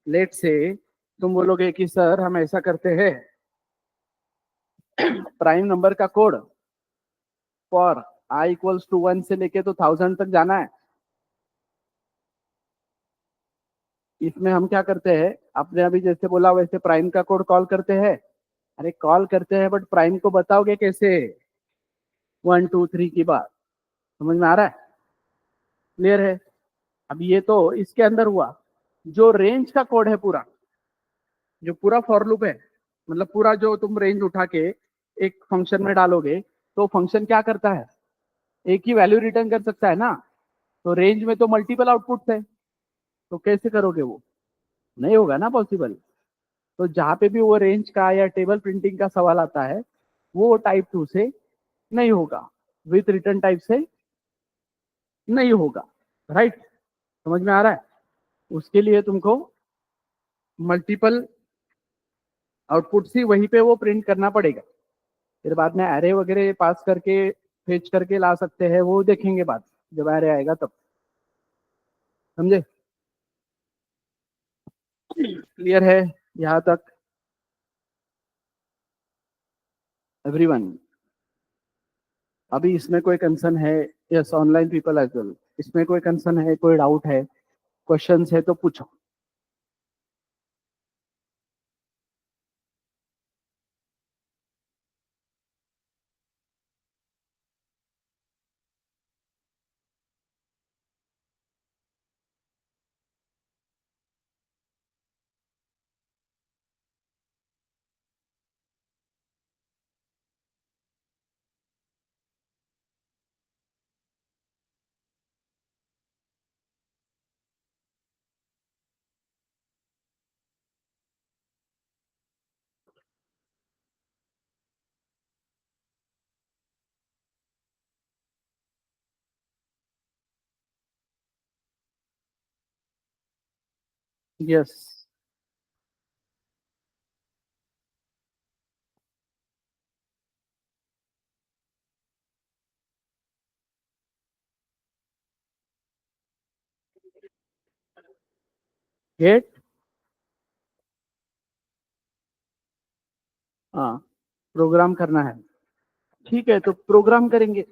लेट से तुम बोलोगे कि सर हम ऐसा करते हैं, प्राइम नंबर का कोड फॉर i = 1 से लेके तो 1000 तक जाना है। इसमें हम क्या करते हैं, आपने अभी जैसे बोला वैसे प्राइम का कोड कॉल करते हैं। अरे कॉल करते हैं बट प्राइम को बताओगे कैसे, 1 2 3 की बात, समझ में आ रहा है, क्लियर है। अब ये तो इसके अंदर हुआ, जो रेंज का कोड है पूरा, जो पूरा फॉर लूप है, मतलब पूरा जो तुम रेंज उठा के एक फंक्शन में डालोगे, तो फंक्शन क्या करता है, एक ही वैल्यू रिटर्न कर सकता है ना। तो रेंज में तो मल्टीपल आउटपुट्स है, तो कैसे करोगे वो, नहीं होगा ना पॉसिबल। तो जहां पे भी वो रेंज का या टेबल प्रिंटिंग का सवाल आता है वो टाइप टू से नहीं होगा, विथ रिटर्न टाइप से नहीं होगा, राइट। समझ में आ रहा है, उसके लिए तुमको मल्टीपल आउटपुट ही वहीं पे वो प्रिंट करना पड़ेगा। फिर बाद में एरे वगैरह पास करके फेच करके ला सकते हैं, वो देखेंगे बाद, जब एरे आएगा तब, समझे। क्लियर है यहाँ तक एवरीवन। अभी इसमें कोई कंसर्न है, yes online people as well, इसमें कोई कंसर्न है, कोई डाउट है, क्वेश्चन है तो पूछो। यस, गेट, हाँ, प्रोग्राम करना है। ठीक है, तो प्रोग्राम करेंगे।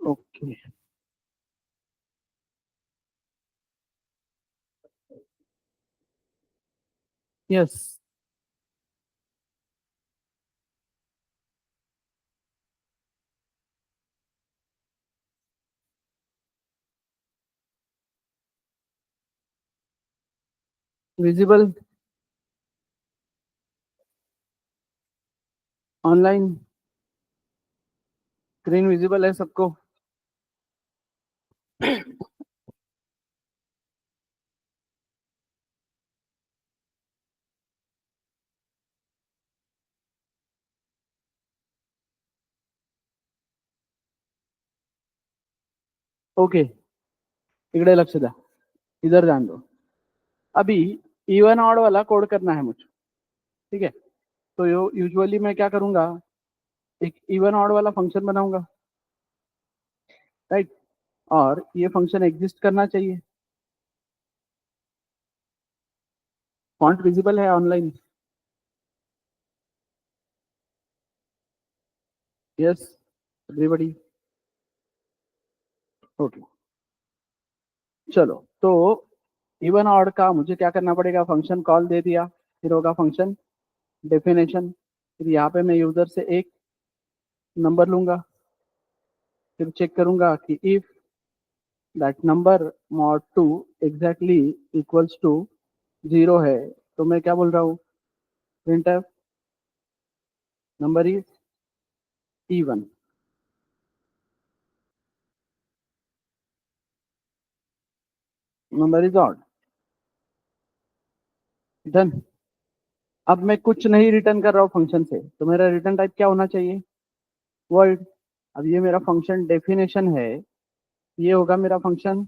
Okay, yes, visible, online, screen visible है सबको। ओके, इकडे लक्ष द्या, इधर ध्यान दो। अभी इवन ऑड वाला कोड करना है मुझे, ठीक है। तो यूजुअली मैं क्या करूंगा, एक इवन ऑड वाला फंक्शन बनाऊंगा, राइट। और ये फंक्शन एग्जिस्ट करना चाहिए। फॉन्ट विजिबल है ऑनलाइन? Yes, everybody, okay. चलो, तो इवन ऑड का मुझे क्या करना पड़ेगा, फंक्शन कॉल दे दिया, फिर होगा फंक्शन डेफिनेशन, फिर यहाँ पे मैं यूजर से एक नंबर लूंगा, फिर चेक करूंगा कि if that number mod 2 exactly equals to 0 है, तो मैं क्या बोल रहा हूँ, printf number is even, number is odd, done. अब मैं कुछ नहीं रिटर्न कर रहा हूँ फंक्शन से, तो मेरा रिटर्न टाइप क्या होना चाहिए, वर्ड। अब ये मेरा फंक्शन डेफिनेशन है, ये होगा मेरा फंक्शन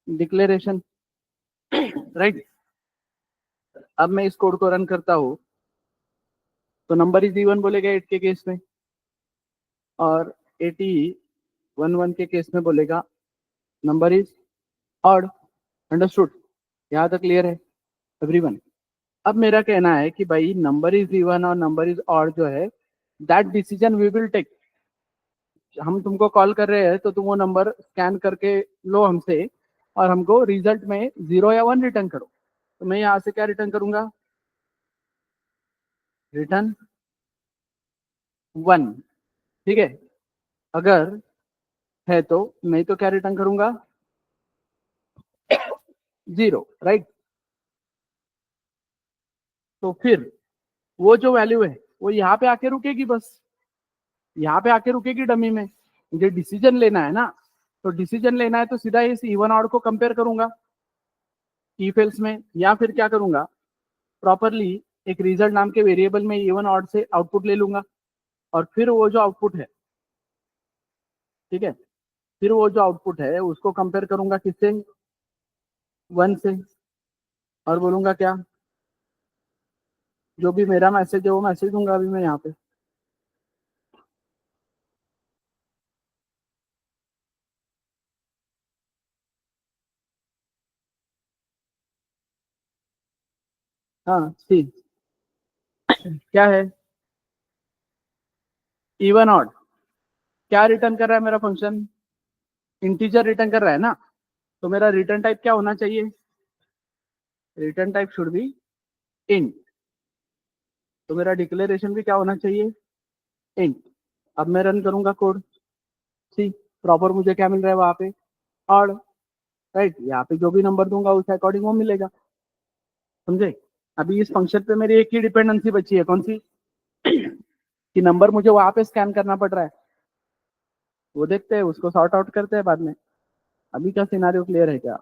डिक्लेरेशन, राइट। अब मैं इस कोड को रन करता हूँ, तो नंबर इज इवन बोलेगा 8 के केस में, और 80 11 के केस में बोलेगा नंबर इज ऑड। अंडरस्टूड? यहाँ तक क्लियर है एवरीवन? अब मेरा कहना है कि भाई नंबर इज इवन और नंबर इज ऑड जो है, that decision we will take. हम तुमको कॉल कर रहे हैं तो तुम वो नंबर स्कैन करके लो हमसे, और हमको रिजल्ट में 0 या 1 रिटर्न करो। तो मैं यहाँ से क्या रिटर्न करूंगा, रिटर्न 1। ठीक है, अगर है तो, नहीं तो क्या रिटर्न करूंगा, 0, राइट। तो फिर वो जो वैल्यू है वो यहाँ पे आके रुकेगी, बस यहाँ पे आके रुकेगी डमी में। मुझे डिसीजन लेना है ना, तो डिसीजन लेना है तो सीधा इस इवन ऑड को कंपेयर करूंगा इफ एल्स में, या फिर क्या करूंगा, प्रॉपरली एक रिजल्ट नाम के वेरिएबल में इवन ऑड से आउटपुट ले लूंगा, और फिर वो जो आउटपुट है, ठीक है, फिर वो जो आउटपुट है उसको कंपेयर करूंगा किससे, 1 से, और बोलूंगा क्या, जो भी मेरा मैसेज है वो मैसेज दूंगा अभी मैं यहाँ पे। हाँ सी, क्या है, इवन ऑड, क्या रिटर्न कर रहा है मेरा फंक्शन, इंटीजर रिटर्न कर रहा है ना, तो मेरा रिटर्न टाइप क्या होना चाहिए, return type should be int. तो मेरा डिक्लेरेशन भी क्या होना चाहिए, इंट। अब मैं रन करूंगा कोड, सी, प्रॉपर मुझे क्या मिल रहा है वहां पे, ऑड, राइट। यहाँ पे जो भी नंबर दूंगा उस अकॉर्डिंग वो मिलेगा, समझे। अभी इस फंक्शन पे मेरी एक ही डिपेंडेंसी बची है, कौन सी, कि नंबर मुझे वहां पे स्कैन करना पड़ रहा है, वो देखते हैं, उसको सॉर्ट आउट करते हैं बाद में। अभी का सिनारियो क्लियर है क्या,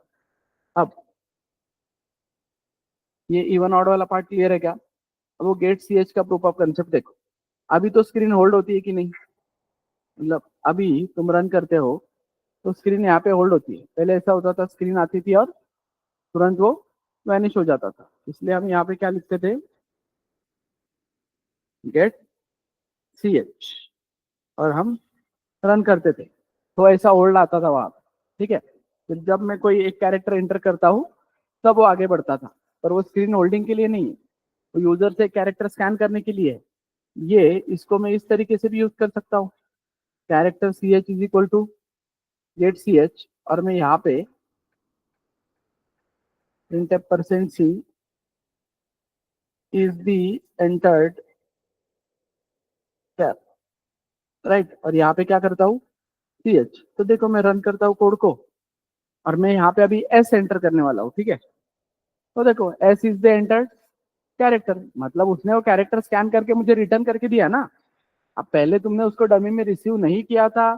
अब ये इवन ऑड वाला पार्ट क्लियर है क्या। अब वो गेट सी एच का प्रूफ ऑफ कंसेप्ट देखो, अभी तो स्क्रीन होल्ड होती है कि नहीं, मतलब अभी तुम रन करते हो तो स्क्रीन यहाँ पे होल्ड होती है, पहले ऐसा होता था स्क्रीन आती थी और तुरंत वो वैनिश हो जाता था, इसलिए हम यहाँ पे क्या लिखते थे, गेट सी एच, और हम रन करते थे, तो ऐसा होल्ड आता था वहां पे, ठीक है। फिर जब मैं कोई एक कैरेक्टर एंटर करता हूँ तब वो आगे बढ़ता था, पर वो स्क्रीन होल्डिंग के लिए नहीं है, वो यूजर से कैरेक्टर स्कैन करने के लिए है। ये इसको मैं इस तरीके से भी यूज कर सकता हूँ, character c h is equal to get c h, और मैं यहाँ पे printf% c is the entered char, right. और यहाँ पे क्या करता हूँ, सी एच। तो देखो मैं रन करता हूँ कोड को, और मैं यहाँ पे अभी एस एंटर करने वाला हूँ, ठीक है। तो देखो S is the entered character, मतलब उसने वो कैरेक्टर स्कैन करके मुझे रिटर्न करके दिया ना। अब पहले तुमने उसको डमी में रिसीव नहीं किया था,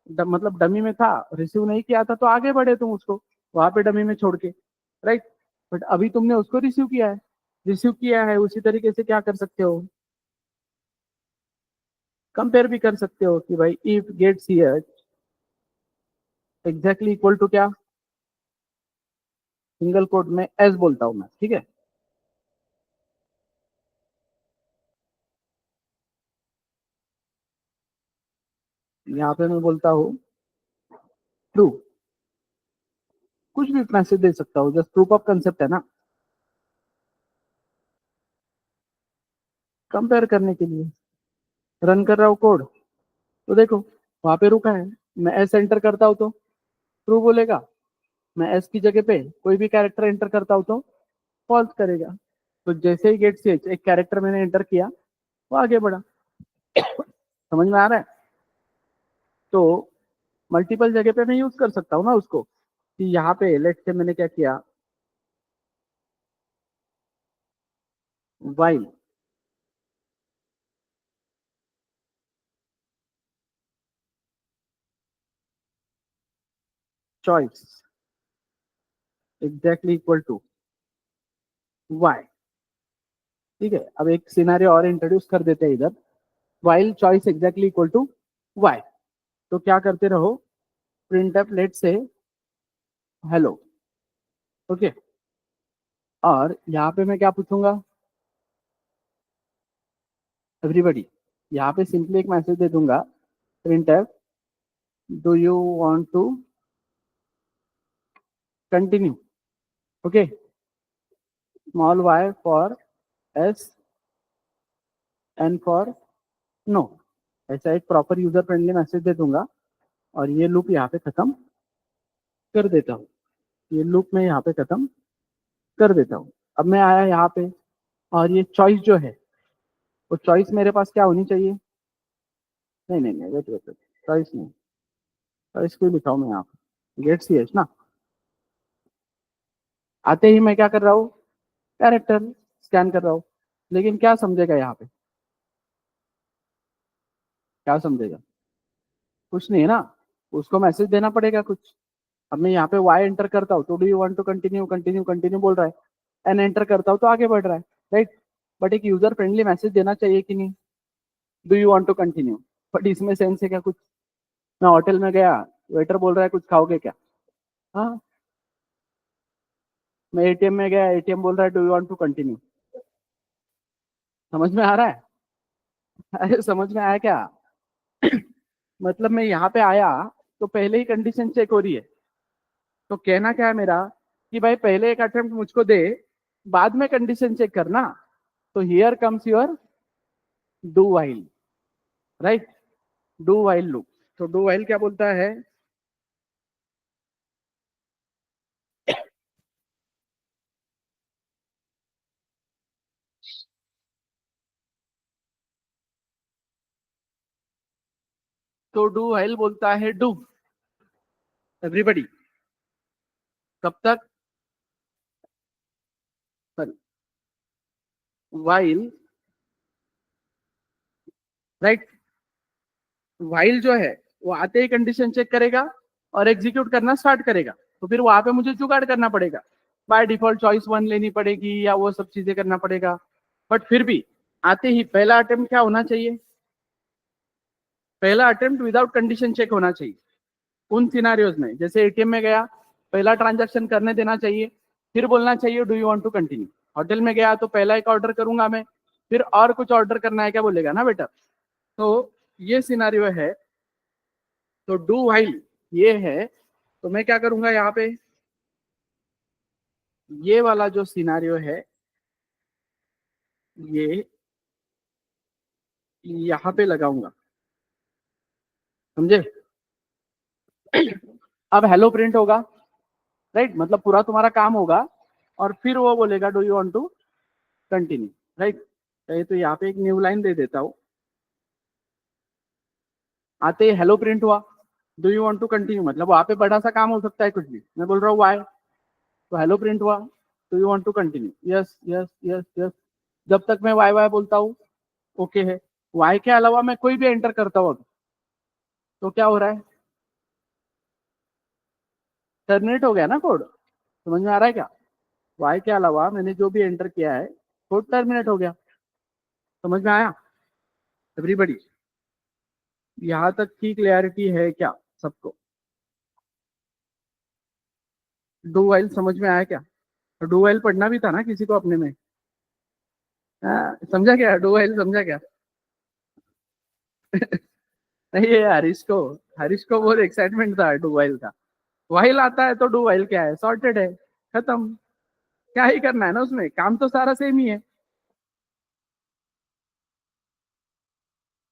मतलब डमी में था, रिसीव नहीं किया था, तो आगे बढ़े तुम उसको वहां पे डमी में छोड़ के, राइट। बट अभी तुमने उसको रिसीव किया है, रिसीव किया है, उसी तरीके से क्या कर सकते हो, कंपेयर भी कर सकते हो कि भाई if get c h exactly equal to क्या, सिंगल कोड में एस बोलता हूं मैं, ठीक है। यहाँ पे मैं बोलता हूँ ट्रू, कुछ भी मैसेज दे सकता हूँ, जस्ट प्रूफ ऑफ कंसेप्ट है ना, कंपेयर करने के लिए। रन कर रहा हूँ कोड, तो देखो वहां पे रुका है, मैं एस एंटर करता हूँ तो ट्रू बोलेगा, मैं एस की जगह पे कोई भी कैरेक्टर एंटर करता हूँ तो फॉल्स करेगा। तो जैसे ही गेट से एक कैरेक्टर मैंने एंटर किया वो आगे बढ़ा, समझ में आ रहा है। तो मल्टीपल जगह पे मैं यूज कर सकता हूँ ना उसको, कि यहाँ पे लेट से मैंने क्या किया, while choice exactly equal to y, ठीक है। अब एक सिनारियो और इंट्रोड्यूस कर देते हैं इधर, while choice exactly equal to y, तो क्या करते रहो, print f let say hello, okay. और यहाँ पे मैं क्या पूछूंगा, एवरीबॉडी, यहाँ पे सिंपली एक मैसेज दे दूंगा, print f do you want to continue, okay, small y for yes n for no, ऐसा एक प्रॉपर यूजर फ्रेंडली मैसेज दे दूंगा, और ये लूप यहाँ पे खत्म कर देता हूँ, ये लूप में यहाँ पे खत्म कर देता हूँ। अब मैं आया यहाँ पे, और ये चॉइस जो है, वो चॉइस मेरे पास क्या होनी चाहिए, नहीं नहीं नहीं, वेट वेट वेट, चॉइस नहीं, चॉइस क्यों लिखा हूँ मैं यहाँ पे, गेट सी एच ना। आते ही मैं क्या कर रहा हूँ, कैरेक्टर स्कैन कर रहा हूँ, लेकिन क्या समझेगा यहाँ पे, क्या समझेगा, कुछ नहीं है ना, उसको मैसेज देना पड़ेगा कुछ। अब मैं यहाँ पे वाई एंटर करता हूँ तो do you want to continue continue continue बोल रहा है, एन एंटर करता हूँ तो आगे बढ़ रहा है, राइट। बट एक यूजर फ्रेंडली मैसेज देना चाहिए कि नहीं, do you want to continue. But इसमें सेंस है क्या कुछ, मैं होटल में गया, वेटर बोल रहा है कुछ खाओगे क्या, हाँ। मैं एटीएम में गया, एटीएम बोल रहा है do you want to continue. समझ में आ रहा है, अरे समझ में आया क्या। मतलब मैं यहाँ पे आया तो पहले ही कंडीशन चेक हो रही है, तो कहना क्या है मेरा कि भाई पहले एक अटेम्प्ट मुझको दे, बाद में कंडीशन चेक करना। तो here comes your do while, right, do while loop. तो डू वाइल क्या बोलता है, तो डू वाइल बोलता है डू एवरीबडी, कब तक, सॉरी, वाइल, राइट, वाइल जो है वो आते ही कंडीशन चेक करेगा और एग्जीक्यूट करना स्टार्ट करेगा। तो फिर वहां पे मुझे जुगाड़ करना पड़ेगा, बाय डिफॉल्ट चॉइस वन लेनी पड़ेगी या वो सब चीजें करना पड़ेगा। बट फिर भी आते ही पहला अटेम्प्ट क्या होना चाहिए, पहला अटेम्प्ट विदाउट कंडीशन चेक होना चाहिए। उन सिनारियोज में जैसे एटीएम में गया, पहला ट्रांजैक्शन करने देना चाहिए, फिर बोलना चाहिए do you want to continue. Hotel में गया तो पहला एक ऑर्डर करूंगा मैं, फिर और कुछ ऑर्डर करना है क्या बोलेगा ना बेटा। तो ये सिनारियो है, तो डू व्हाइल ये है। तो मैं क्या करूंगा यहाँ पे, ये वाला जो सिनारियो है ये यहाँ पे लगाऊंगा, समझे। अब हेलो प्रिंट होगा, राइट, मतलब पूरा तुम्हारा काम होगा और फिर वो बोलेगा do you want to continue, right. तो यहाँ पे एक न्यू लाइन दे देता हूँ, आते ही हेलो प्रिंट हुआ, do you want to continue, मतलब वहां पे बड़ा सा काम हो सकता है कुछ भी, मैं बोल रहा हूँ वाई, तो हेलो प्रिंट हुआ, do you want to continue, yes yes yes yes. जब तक मैं वाई वाई बोलता हूँ ओके है। वाई के अलावा मैं कोई भी एंटर करता हूँ तो क्या हो रहा है, टर्मिनेट हो गया ना कोड, समझ में आ रहा है क्या। वाई के अलावा मैंने जो भी एंटर किया है कोड टर्मिनेट हो गया, समझ में आया एवरीबडी, यहाँ तक की क्लियरिटी है क्या सबको, डू वाइल समझ में आया क्या। डू वाइल पढ़ना भी था ना किसी को अपने में, हाँ, समझा क्या, डू वाइल समझा क्या। नहीं ये हरीश को बहुत एक्साइटमेंट था डू वाइल का, वाइल आता है तो डू वाइल क्या है, सॉर्टेड है, खत्म, क्या ही करना है ना उसमें, काम तो सारा सेम ही है।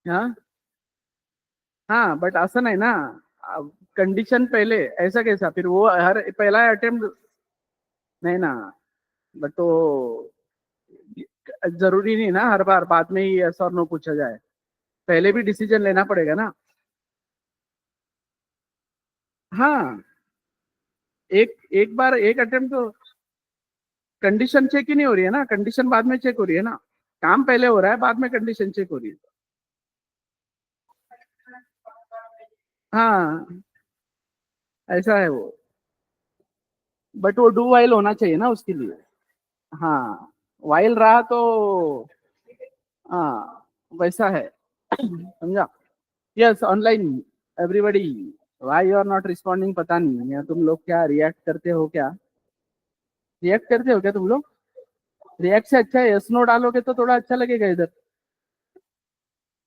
हाँ हाँ, बट असं नाही ना, कंडीशन पहले ऐसा कैसा, फिर वो हर पहला अटेम्प्ट नहीं ना, बट तो जरूरी नहीं ना हर बार बाद में ही यस और नो पूछा जाए, पहले भी डिसीजन लेना पड़ेगा ना। हाँ, एक एक बार एक अटेम्प्ट तो कंडीशन चेक ही नहीं हो रही है ना, कंडीशन बाद में चेक हो रही है ना, काम पहले हो रहा है बाद में कंडीशन चेक हो रही है। हाँ ऐसा है वो, बट वो डू वाइल होना चाहिए ना उसके लिए। हाँ, वाइल रहा तो हाँ वैसा है, समझा। Yes online everybody, why you are not responding पता नहीं, या तुम लोग क्या रिएक्ट करते हो क्या, रिएक्ट करते हो क्या तुम लोग, रिएक्ट से अच्छा है यस नो डालोगे तो थोड़ा अच्छा लगेगा इधर।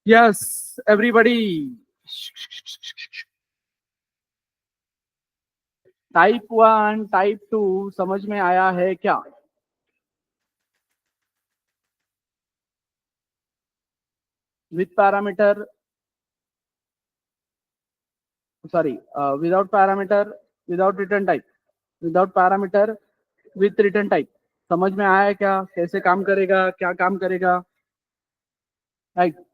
Yes everybody, type one type two समझ में आया है क्या, with parameter, sorry without parameter, without return type, without parameter with return type, समझ में आया है क्या, कैसे काम करेगा क्या काम करेगा, राइट।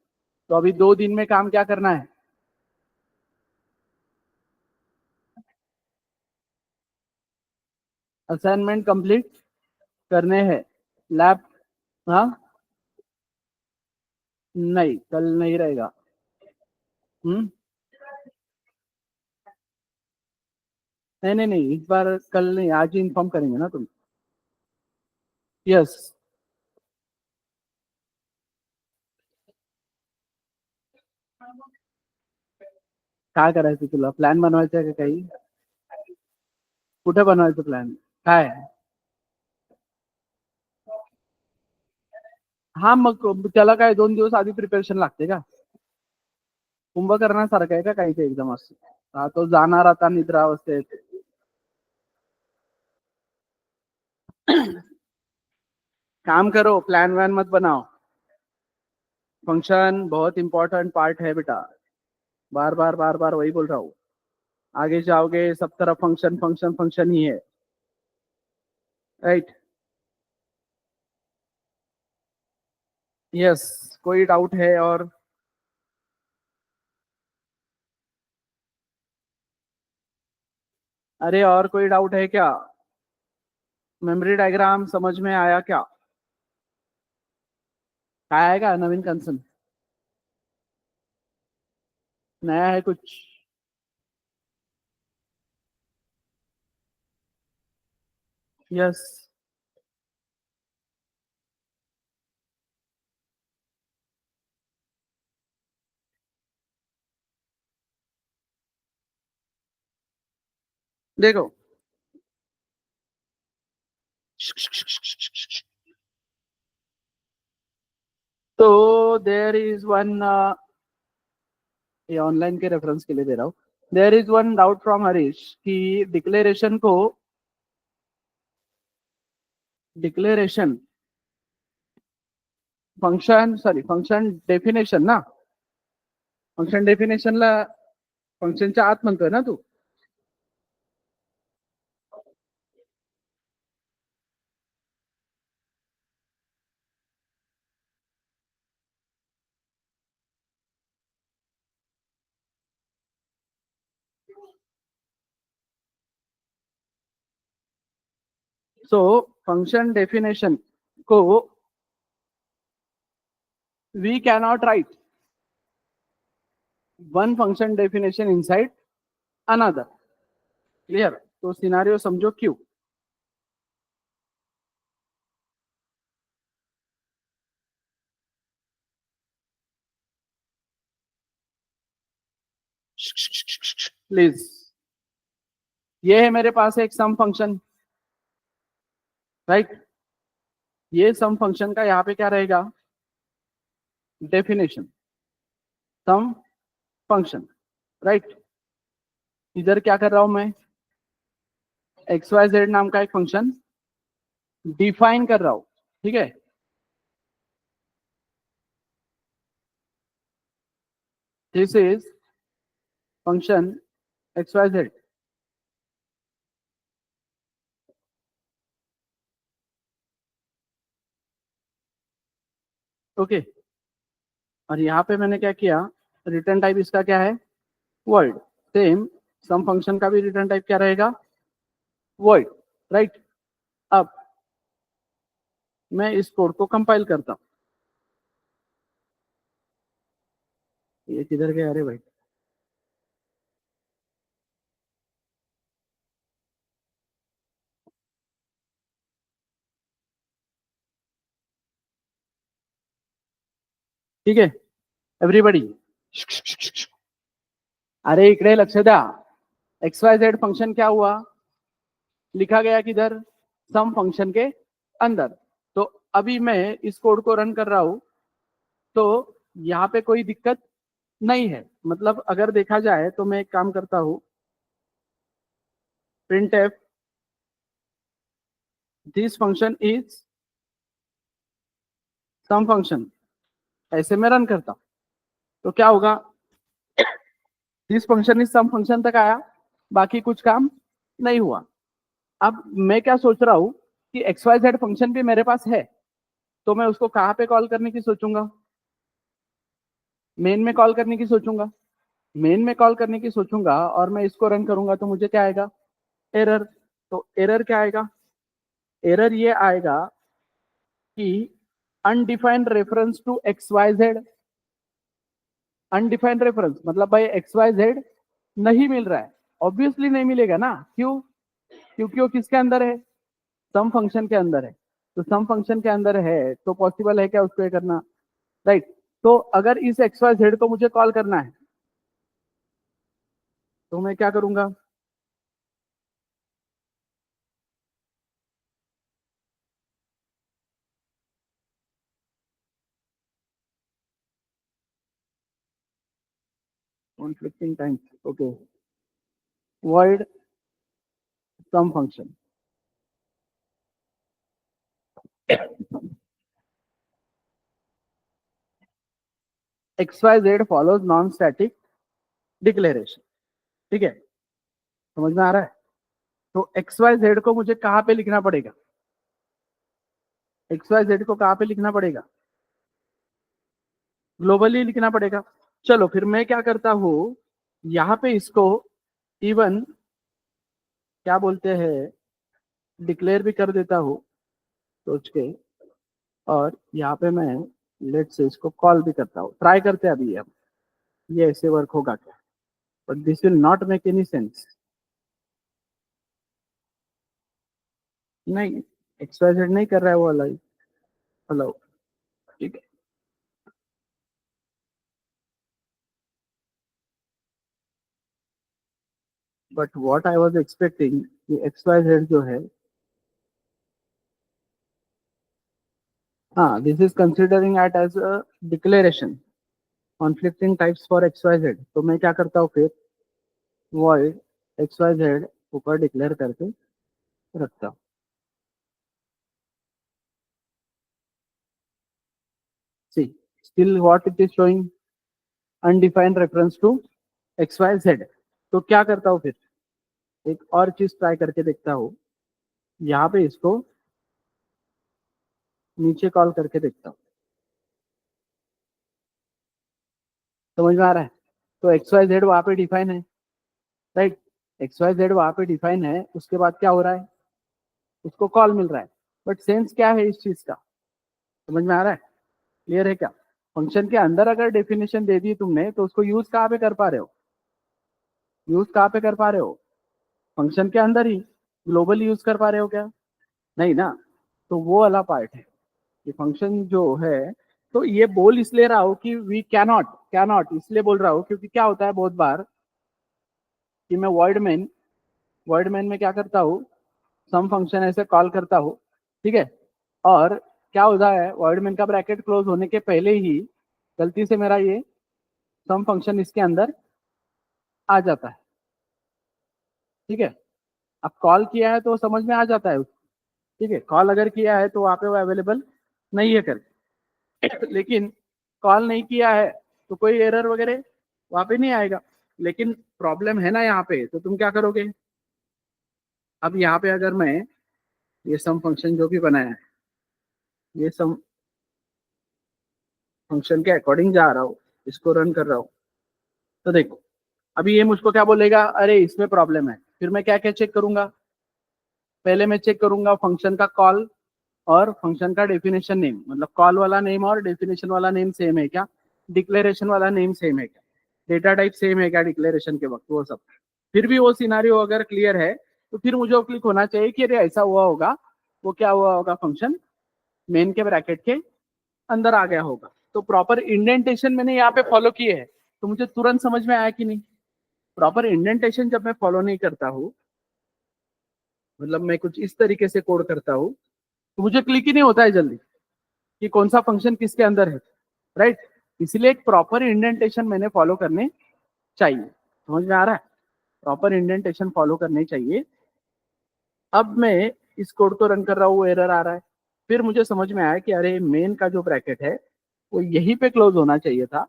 तो अभी 2 दिन में काम क्या करना है? असाइनमेंट कंप्लीट करने हैं। लैब, हाँ, नहीं कल नहीं रहेगा। हम्म, नहीं नहीं नहीं, इस बार कल नहीं, आज ही इन्फॉर्म करेंगे ना तुम। यस। काय करायचं तुला? प्लॅन बनवायचा आहे का काही? कुठे बनवायचं प्लॅन? काय? हा, मग त्याला काय 2 दिवस आधी प्रिपरेशन लागते का? कुंभकर्णासारखं आहे का काही ते एकदम असं? हा, तो जाणार आता निद्रावस्थेत. काम करो, प्लान वैन मत बनाओ। फंक्शन बहुत इंपॉर्टेंट पार्ट है बेटा, बार बार बार बार वही बोल रहा हूँ। आगे जाओगे सब तरफ फंक्शन फंक्शन फंक्शन ही है, राइट? यस। कोई डाउट है? और अरे, और कोई डाउट है क्या? मेमोरी डायग्राम समझ में आया क्या? क्या आएगा नवीन कंसन? नया है कुछ? यस। देखो, तो देर इज वन, ये ऑनलाइन के रेफरेंस के लिए दे रहा हूँ। There is one doubt from Harish कि declaration function, sorry, function definition ना, फंक्शन डेफिनेशनला फंक्शनच्या आत म्हणतोय ना तू? सो फंक्शन डेफिनेशन को we cannot write one function definition inside another. Clear? तो सिनारियो समझो क्यों। प्लीज, ये है मेरे पास एक सम फंक्शन, राइट? ये सम फंक्शन का यहाँ पे क्या रहेगा? डेफिनेशन, सम फंक्शन, राइट? इधर क्या कर रहा हूं मैं? एक्स वाई जेड नाम का एक फंक्शन डिफाइन कर रहा हूं, ठीक है? This is function x y z, okay? और यहाँ पे मैंने क्या किया? रिटर्न टाइप इसका क्या है? वर्ड। सेम सम फंक्शन का भी रिटर्न टाइप क्या रहेगा? Word, right? अब मैं इस कोड को कंपाइल करता हूँ। ये किधर गया? अरे भाई, ठीक है एवरीबडी? अरे इकडे लक्ष द्या। एक्स वाई जेड फंक्शन क्या हुआ? लिखा गया किधर? सम फंक्शन के अंदर। तो अभी मैं इस कोड को रन कर रहा हूं, तो यहाँ पे कोई दिक्कत नहीं है। मतलब अगर देखा जाए तो मैं एक काम करता हूं, print f this function is sum function, ऐसे में रन करता हूं तो क्या होगा? This function is sum function तक आया, बाकी कुछ काम नहीं हुआ। अब मैं क्या सोच रहा हूं कि एक्स वाई जेड फंक्शन भी मेरे पास है, तो मैं उसको कहां पे कॉल करने की सोचूंगा? मेन में कॉल करने की सोचूंगा, मेन में कॉल करने की सोचूंगा और मैं इसको रन करूंगा तो मुझे क्या आएगा, एरर। तो एरर क्या आएगा, एरर ये आएगा कि undefined reference to x y z. Undefined reference मतलब भाई एक्स वाई जेड नहीं मिल रहा है, ऑब्वियसली नहीं मिलेगा ना, क्यों, क्योंकि वो किसके अंदर है, सम फंक्शन के अंदर है। तो सम फंक्शन के अंदर है तो पॉसिबल है क्या उसको ये करना, राइट। तो अगर इस एक्स वाई जेड को मुझे कॉल करना है तो मैं क्या करूंगा, conflicting times, okay, void some function. X y z follows non static declaration, ठीक है, समझ में आ रहा है। तो एक्स वाई जेड को मुझे कहाँ पे लिखना पड़ेगा, एक्स वाई जेड को कहाँ पे लिखना पड़ेगा, ग्लोबली लिखना पड़ेगा। चलो फिर मैं क्या करता हूँ, यहाँ पे इसको इवन क्या बोलते हैं डिक्लेयर भी कर देता हूँ सोच के, और यहाँ पे मैं लेट से इसको कॉल भी करता हूँ, ट्राई करते हैं अभी अब ये ऐसे वर्क होगा क्या, but this will not make any sense. नहीं, एक्स वाई जेड नहीं कर रहा है वो अलाउ, अलाउ, ठीक है। But what I was expecting कि एक्स वाई जेड जो है, हाँ this is considering it as a declaration conflicting types for x y z. तो मैं क्या करता हूँ फिर, वॉइड एक्स वाई जेड ऊपर डिक्लेयर करके रखता हूँ। See, still what it is showing, undefined reference to x y z. तो क्या करता हूँ फिर, एक और चीज ट्राई करके देखता हूँ, यहाँ पे इसको नीचे कॉल करके देखता हूँ, समझ में आ रहा है। तो एक्स वाई जेड वहां पे डिफाइन है, राइट, एक्स वाई जेड वहां पे डिफाइन है, उसके बाद क्या हो रहा है, उसको कॉल मिल रहा है। बट सेंस क्या है इस चीज का, समझ में आ रहा है, क्लियर है क्या। फंक्शन के अंदर अगर डेफिनेशन दे दी तुमने तो उसको यूज कहाँ पे कर पा रहे हो, यूज कहाँ पे कर पा रहे हो, फंक्शन के अंदर ही, ग्लोबल यूज कर पा रहे हो क्या, नहीं ना। तो वो वाला पार्ट है कि फंक्शन जो है, तो ये बोल इसलिए रहा हूँ कि वी कैनॉट, कैनॉट इसलिए बोल रहा हूँ क्योंकि क्या होता है बहुत बार कि मैं वर्ड मैन में क्या करता हूँ, सम फंक्शन ऐसे कॉल करता हूँ, ठीक है, और क्या होता है वर्ड मैन का ब्रैकेट क्लोज होने के पहले ही गलती से मेरा ये सम फंक्शन इसके अंदर आ जाता है, ठीक है। अब कॉल किया है तो समझ में आ जाता है, ठीक है, कॉल अगर किया है तो वहां पे वो अवेलेबल नहीं है करके। लेकिन कॉल नहीं किया है तो कोई एरर वगैरह वहां पे नहीं आएगा। लेकिन प्रॉब्लम है ना यहाँ पे, तो तुम क्या करोगे, अब यहाँ पे अगर मैं ये सम फंक्शन जो भी बनाया है, ये सम फंक्शन के अकॉर्डिंग जा रहा हूँ, इसको रन कर रहा हूँ, तो देखो अभी ये मुझको क्या बोलेगा, अरे इसमें प्रॉब्लम है। फिर मैं क्या क्या चेक करूंगा, पहले मैं चेक करूंगा फंक्शन का कॉल और फंक्शन का डेफिनेशन नेम, मतलब कॉल वाला नेम और डेफिनेशन वाला नेम सेम है क्या, डिक्लेरेशन वाला नेम सेम है क्या, डेटा टाइप सेम है क्या डिक्लेरेशन के वक्त, वो सब। फिर भी वो सिनारियो अगर क्लियर है तो फिर मुझे क्लिक होना चाहिए कि अरे ऐसा हुआ होगा, वो क्या हुआ होगा, फंक्शन मेन के ब्रैकेट के अंदर आ गया होगा। तो प्रॉपर इंडेंटेशन मैंने यहाँ पे फॉलो किए है, तो मुझे तुरंत समझ में आया कि नहीं। प्रॉपर इंडेंटेशन जब मैं फॉलो नहीं करता हूँ, मतलब मैं कुछ इस तरीके से कोड करता हूँ, तो मुझे क्लिक ही नहीं होता है जल्दी कि कौन सा फंक्शन किसके अंदर है, राइट। इसलिए एक प्रॉपर इंडेंटेशन मैंने फॉलो करने चाहिए, समझ में आ रहा है, प्रॉपर इंडेंटेशन फॉलो करने चाहिए। अब मैं इस कोड को रन कर रहा हूँ, एरर आ रहा है, फिर मुझे समझ में आया कि अरे मेन का जो ब्रैकेट है वो यहीं पे क्लोज होना चाहिए था,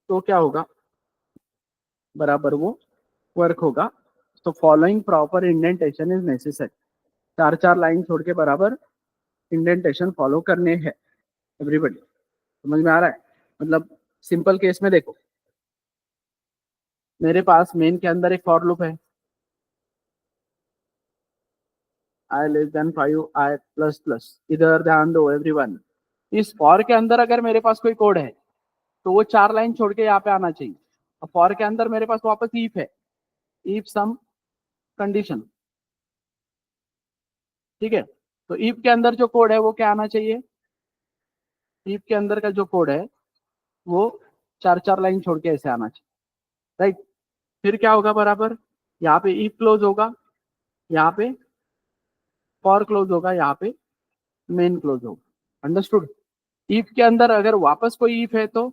तो क्या होगा, बराबर वो वर्क होगा। तो following proper indentation is necessary, चार चार लाइन छोड़ के बराबर इंडेंटेशन फॉलो करने हैं एवरीबडी, समझ में आ रहा है। मतलब सिंपल केस में देखो, मेरे पास मेन के अंदर एक फॉर लूप है, आई लेस देन 5 आई प्लस प्लस। इधर ध्यान दो एवरीवन, इस फॉर के अंदर अगर मेरे पास कोई कोड है तो वो 4 लाइन छोड़ के यहाँ पे आना चाहिए। अब फॉर के अंदर मेरे पास वापस ईफ है, ईफ सम कंडीशन, ठीक है। तो ईफ के अंदर जो कोड है वो क्या आना चाहिए, ईफ के अंदर का जो कोड है वो 4 4 लाइन छोड़ के ऐसे आना चाहिए, राइट। फिर क्या होगा बराबर, यहाँ पे ईफ क्लोज होगा, यहाँ पे फॉर क्लोज होगा, यहाँ पे मेन क्लोज होगा। अंडरस्टूड। ईफ के अंदर अगर वापस कोई ईफ है तो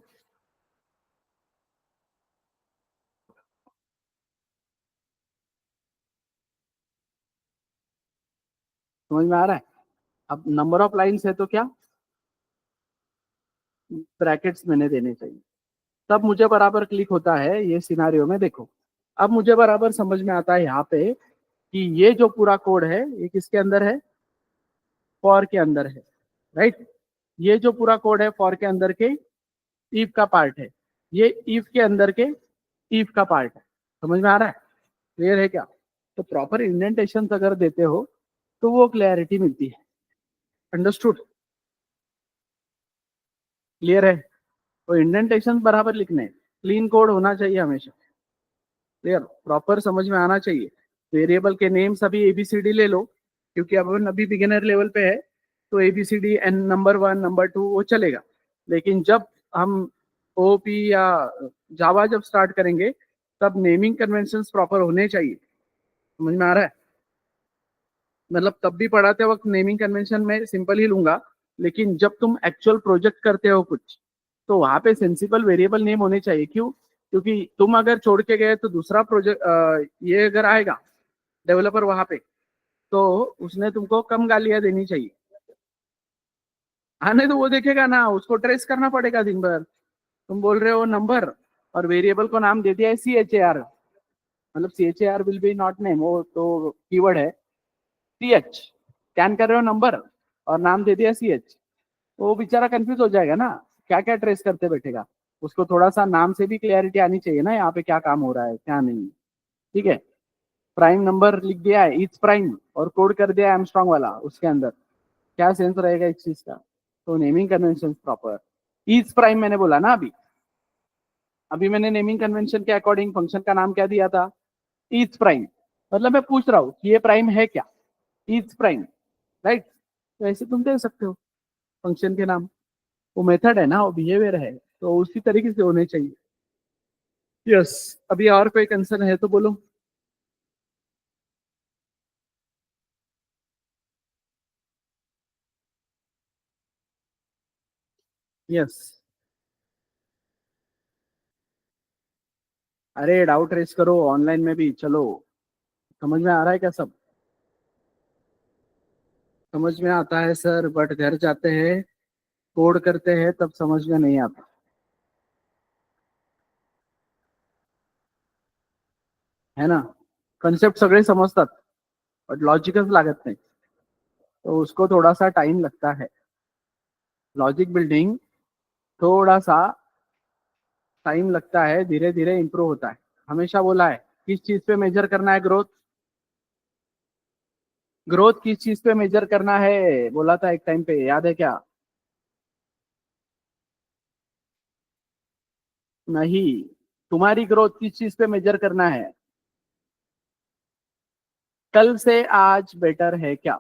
समझ में आ रहा है। अब नंबर ऑफ लाइन्स है तो क्या, ब्रैकेट्स मैंने देने चाहिए, तब मुझे बराबर क्लिक होता है ये सिनारियो में। देखो अब मुझे बराबर समझ में आता है यहाँ पे कि ये जो पूरा कोड है ये किसके अंदर है, फॉर के अंदर है, राइट। ये जो पूरा कोड है फॉर के अंदर के ईफ का पार्ट है, ये ईफ के अंदर के ईफ का पार्ट है। समझ में आ रहा है, क्लियर है क्या। तो प्रॉपर इंडेंटेशन अगर देते हो तो वो क्लैरिटी मिलती है। अंडरस्टूड, क्लियर है। तो इंडेंटेशन बराबर लिखने, क्लीन कोड होना चाहिए हमेशा, क्लियर, प्रॉपर समझ में आना चाहिए। वेरिएबल के नेम सभी एबीसीडी ले लो, क्योंकि अब अपन अभी बिगिनर लेवल पे है, तो एबीसीडी एन नंबर 1 नंबर 2 वो चलेगा। लेकिन जब हम ओपी या जावा जब स्टार्ट करेंगे तब नेमिंग कन्वेंशंस प्रॉपर होने चाहिए। समझ में आ रहा है, मतलब तब भी पढ़ाते वक्त नेमिंग कन्वेंशन में सिंपल ही लूंगा, लेकिन जब तुम एक्चुअल प्रोजेक्ट करते हो कुछ तो वहां पे सेंसिबल वेरिएबल नेम होने चाहिए। क्यों, क्योंकि तुम अगर छोड़ के गए तो दूसरा प्रोजेक्ट ये अगर आएगा डेवलपर वहां पे, तो उसने तुमको कम गालियां देनी चाहिए। आने तो वो देखेगा ना, उसको ट्रेस करना पड़ेगा दिन भर। तुम बोल रहे हो नंबर और वेरिएबल को नाम दे दिया है CHAR, मतलब CHAR will be not name, वो तो कीवर्ड है। CH स्कैन कर रहे हो नंबर और नाम दे दिया CH, वो बेचारा कंफ्यूज हो जाएगा ना, क्या क्या ट्रेस करते बैठेगा। उसको थोड़ा सा नाम से भी क्लैरिटी आनी चाहिए ना, यहाँ पे क्या काम हो रहा है क्या नहीं, ठीक है। प्राइम नंबर लिख दिया है इट्स प्राइम और कोड कर दिया है एमस्ट्रॉन्ग वाला, उसके अंदर क्या सेंस रहेगा इस चीज का। तो naming convention proper, its prime मैंने बोला ना अभी, अभी मैंने नेमिंग कन्वेंशन के अकॉर्डिंग फंक्शन का नाम क्या दिया था, इट्स प्राइम। मतलब मैं पूछ रहा हूँ कि ये प्राइम है क्या, इट्स प्राइम, राइट। तो ऐसे तुम दे सकते हो फंक्शन के नाम, वो मेथड है ना, वो बिहेवियर है, तो उसी तरीके से होने चाहिए। यस, अभी और कोई कंसर्न है तो बोलो। यस, अरे डाउट रेस करो ऑनलाइन में भी चलो। समझ में आ रहा है क्या सब, समझ में आता है सर, बट घर जाते हैं कोड करते हैं तब समझ में नहीं आता, है ना। कॉन्सेप्ट सगळे समजतात बट लॉजिकच लागत नाही, तो उसको थोड़ा सा टाइम लगता है। लॉजिक बिल्डिंग थोड़ा सा टाइम लगता है, धीरे धीरे इंप्रूव होता है। हमेशा बोला है किस चीज पे मेजर करना है ग्रोथ, ग्रोथ किस चीज पे मेजर करना है बोला था एक टाइम पे, याद है क्या। नहीं, तुम्हारी ग्रोथ किस चीज पे मेजर करना है, कल से आज बेटर है क्या।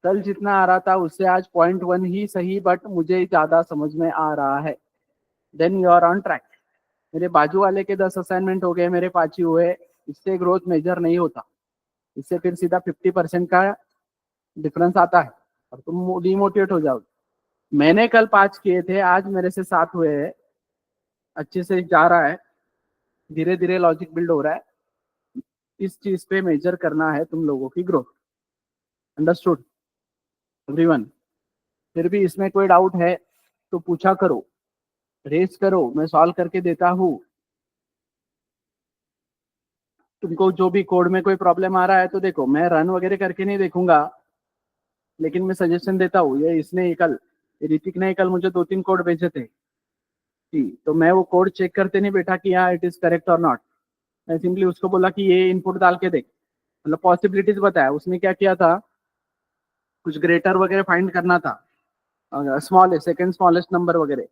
कल जितना आ रहा था उससे आज 0.1 ही सही, बट मुझे ज्यादा समझ में आ रहा है, then you are on track. मेरे बाजू वाले के 10 असाइनमेंट हो गए, मेरे 5 ही हुए, इससे ग्रोथ मेजर नहीं होता। इससे फिर सीधा 50% का डिफरेंस आता है और तुम डिमोटिवेट हो जाओगे। मैंने कल 5 किए थे, आज मेरे से 7 हुए हैं, अच्छे से जा रहा है, धीरे धीरे लॉजिक बिल्ड हो रहा है। इस चीज पे मेजर करना है तुम लोगों की ग्रोथ। Understood everyone. फिर भी इसमें कोई डाउट है तो पूछा करो, रेस करो, मैं सॉल्व करके देता हूँ। तुमको जो भी कोड में कोई प्रॉब्लम आ रहा है तो देखो, मैं रन वगैरह करके नहीं देखूंगा, लेकिन मैं सजेशन देता हूँ। ये इसने कल, ऋतिक ने कल मुझे 2 3 कोड भेजे थे, थी, तो मैं वो कोड चेक करते नहीं बैठा कि हाँ इट इज करेक्ट और नॉट। मैं सिंपली उसको बोला कि ये इनपुट डाल के देख, मतलब पॉसिबिलिटीज बताया। उसने क्या किया था, कुछ ग्रेटर वगैरह फाइंड करना था, स्मॉल सेकंड स्मॉलेस्ट नंबर वगैरह।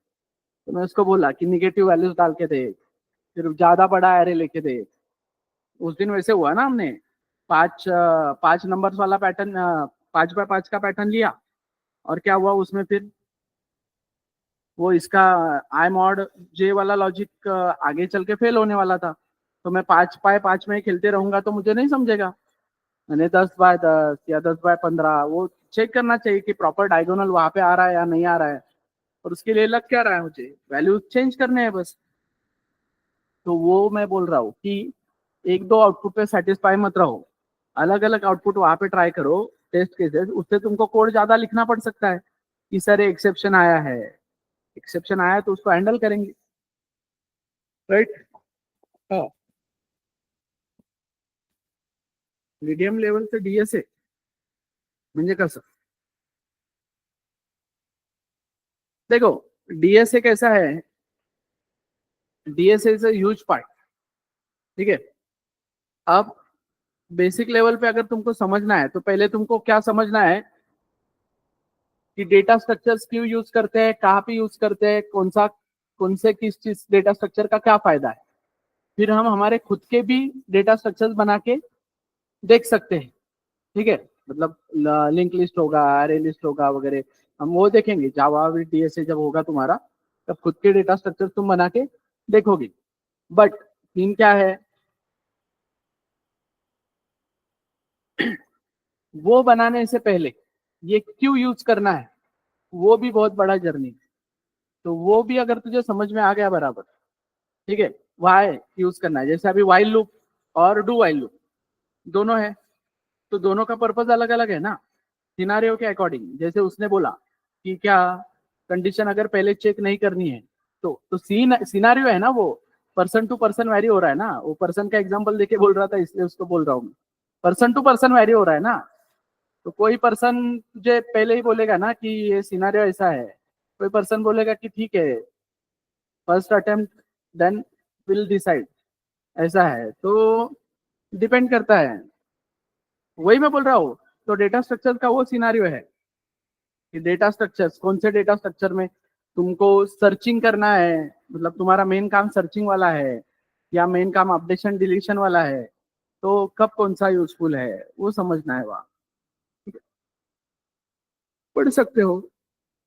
तो मैं उसको बोला कि निगेटिव वैल्यूज डाल के दे, फिर ज्यादा बड़ा एरे लेके दे। उस दिन वैसे हुआ ना, हमने पांच नंबर्स वाला पैटर्न, 5x5 का पैटर्न लिया, और क्या हुआ उसमें फिर वो इसका आई मॉड जे वाला लॉजिक आगे चल के फेल होने वाला था। तो मैं 5x5 में खेलते रहूंगा तो मुझे नहीं समझेगा। मैंने 10x10 या 10x15 वो चेक करना चाहिए कि प्रॉपर डायगोनल वहां पे आ रहा है या नहीं आ रहा है, और उसके लिए लग क्या रहा है, मुझे वैल्यू चेंज करने हैं बस। तो वो मैं बोल रहा हूँ कि एक दो आउटपुट पे सेटिस्फाई मत रहो, अलग अलग आउटपुट वहां पे ट्राई करो, टेस्ट केसेस। उससे तुमको कोड ज्यादा लिखना पड़ सकता है कि सर एक्सेप्शन आया है, एक्सेप्शन आया तो उसको हैंडल करेंगे, राइट। हाँ, मीडियम लेवल से डीएसए म्हणजे कसं, देखो डीएसए कैसा है, DSA is a huge part, ठीक है। अब बेसिक लेवल पे अगर तुमको समझना है तो पहले तुमको क्या समझना है कि डेटा स्ट्रक्चर्स क्यों यूज करते हैं, कहाँ पे यूज करते हैं, कौन से किस चीज डेटा स्ट्रक्चर का क्या फायदा है। फिर हम हमारे खुद के भी डेटा स्ट्रक्चर्स बना के देख सकते हैं, ठीक है। मतलब लिंक लिस्ट होगा, अरे लिस्ट होगा वगैरह, हम वो देखेंगे। जावा विद डीएसए जब होगा तुम्हारा, तब खुद के डेटा स्ट्रक्चर तुम बना के देखोगे। बट सीन क्या है, वो बनाने से पहले ये क्यों यूज करना है, वो भी बहुत बड़ा जर्नी। तो वो भी अगर तुझे समझ में आ गया बराबर, ठीक है, वाई यूज करना है। जैसे अभी वाइल लूप और डू वाइल लूप दोनों है, तो दोनों का पर्पज अलग अलग है ना, सिनारियो के अकॉर्डिंग। जैसे उसने बोला कि क्या कंडीशन अगर पहले चेक नहीं करनी है, तो सिनारियो है ना, वो पर्सन टू पर्सन वैरी हो रहा है ना। वो पर्सन का एग्जांपल देके बोल रहा था, इसलिए उसको बोल रहा हूँ मैं। पर्सन टू पर्सन वैरी हो रहा है ना। तो कोई पर्सन तुझे पहले ही बोलेगा ना कि ये सिनारियो ऐसा है, कोई पर्सन बोलेगा कि ठीक है first attempt then will decide, ऐसा है। तो डिपेंड करता है, वही मैं बोल रहा हूँ। तो डेटा स्ट्रक्चर का वो सिनारियो है कि डेटा स्ट्रक्चर्स, कौन से डेटा स्ट्रक्चर में तुमको सर्चिंग करना है, मतलब तुम्हारा मेन काम सर्चिंग वाला है या मेन काम अपडेशन डिलीशन वाला है, तो कब कौन सा यूजफुल है वो समझना है वहाँ। ठीक है, पढ़ सकते हो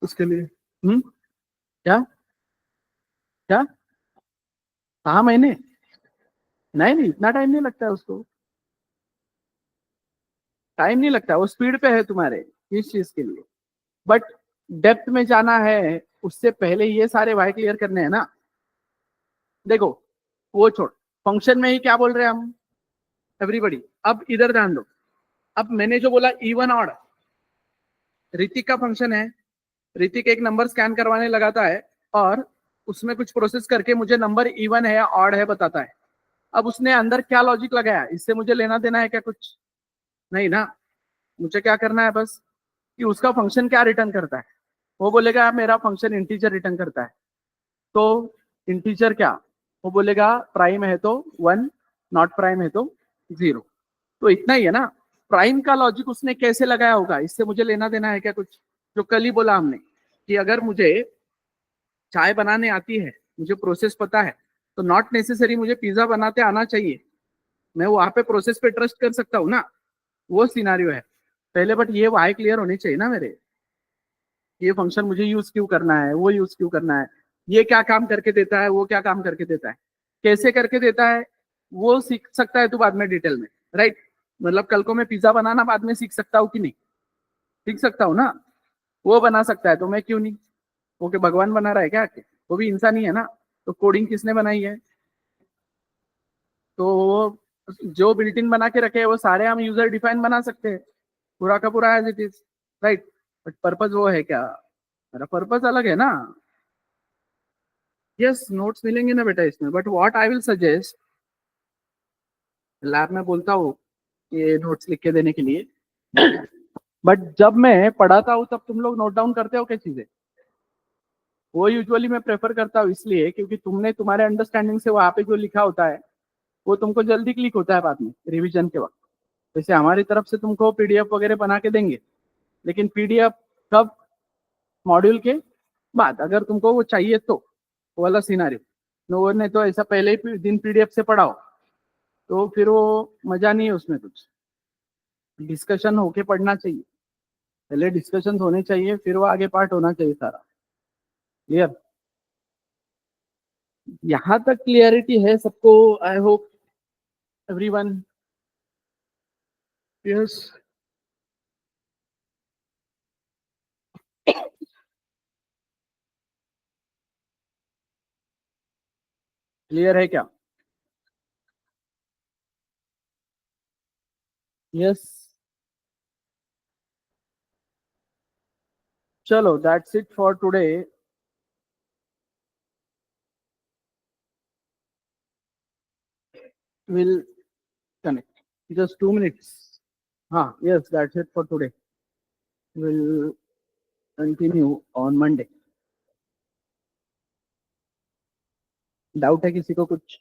उसके लिए। क्या क्या 6 महीने? नहीं नहीं, इतना टाइम नहीं लगता है उसको, टाइम नहीं लगता, वो स्पीड पे है तुम्हारे इस चीज के लिए। बट डेप्थ में जाना है, उससे पहले ये सारे वाई क्लियर करने हैं ना। देखो वो छोड़, फंक्शन में ही क्या बोल रहे हैं हम एवरीबडी। अब इधर ध्यान दो, अब मैंने जो बोला इवन ऑड, ऋतिक का फंक्शन है। ऋतिक एक नंबर स्कैन करवाने लगाता है और उसमें कुछ प्रोसेस करके मुझे नंबर इवन है या ऑड है बताता है। अब उसने अंदर क्या लॉजिक लगाया, इससे मुझे लेना देना है क्या कुछ? नहीं ना। मुझे क्या करना है बस कि उसका फंक्शन क्या रिटर्न करता है। वो बोलेगा मेरा फंक्शन इंटीजर रिटर्न करता है, तो इंटीजर क्या, वो बोलेगा प्राइम है तो 1, नॉट प्राइम है तो 0। तो इतना ही है ना। प्राइम का लॉजिक उसने कैसे लगाया होगा, इससे मुझे लेना देना है क्या कुछ? जो कल ही बोला हमने कि अगर मुझे चाय बनाने आती है, मुझे प्रोसेस पता है, तो नॉट नेसेसरी मुझे पिज्जा बनाते आना चाहिए। मैं वहां पे प्रोसेस पे ट्रस्ट कर सकता हूँ ना। वो सिनारियो है पहले। बट ये वाई क्लियर होनी चाहिए ना मेरे, ये फंक्शन मुझे यूज क्यों करना है, वो यूज क्यों करना है, ये क्या काम करके देता है, वो क्या काम करके देता है, कैसे करके देता है, वो सीख सकता है तू बाद में डिटेल में, राइट। मतलब कल को मैं पिज्जा बनाना बाद में सीख सकता हूँ कि नहीं? सीख सकता हूँ ना। वो बना सकता है तो मैं क्यों नहीं? वो क्या भगवान बना रहा है क्या आके? वो भी इंसान ही है ना। तो कोडिंग किसने बनाई है? तो वो जो बिल्ट इन बना के रखे हैं वो सारे हम यूजर डिफाइन बना सकते हैं, पूरा का पूरा as it is, right. But purpose वो है क्या? मेरा पर्पज अलग है ना। यस, नोट्स मिलेंगे ना बेटा इसमें, but what I will suggest, lab में बोलता हूँ ये नोट्स लिख के देने के लिए। बट जब मैं पढ़ाता हूँ तब तुम लोग नोट डाउन करते हो क्या चीजें? वो यूजुअली मैं प्रेफर करता हूँ इसलिए क्योंकि तुमने तुम्हारे अंडरस्टैंडिंग से वहां पे जो लिखा होता है वो तुमको जल्दी क्लिक होता है बाद में रिवीजन के वक्त। जैसे हमारी तरफ से तुमको पीडीएफ वगैरह बना के देंगे, लेकिन पीडीएफ कब, मॉड्यूल के बाद अगर तुमको वो चाहिए तो वो वाला सिनारियो। नो ने तो ऐसा पहले ही दिन पीडीएफ से पढ़ाओ तो फिर वो मजा नहीं है उसमें। कुछ डिस्कशन होके पढ़ना चाहिए, पहले डिस्कशन होने चाहिए फिर वो आगे पार्ट होना चाहिए सारा। क्लियर? यहाँ तक क्लियरिटी है सबको? I hope everyone. Yes, clear है क्या? यस, चलो that's it for today. Will connect just 2 minutes. Yes, that's it for today. We'll continue on Monday. Doubt है किसी को कुछ?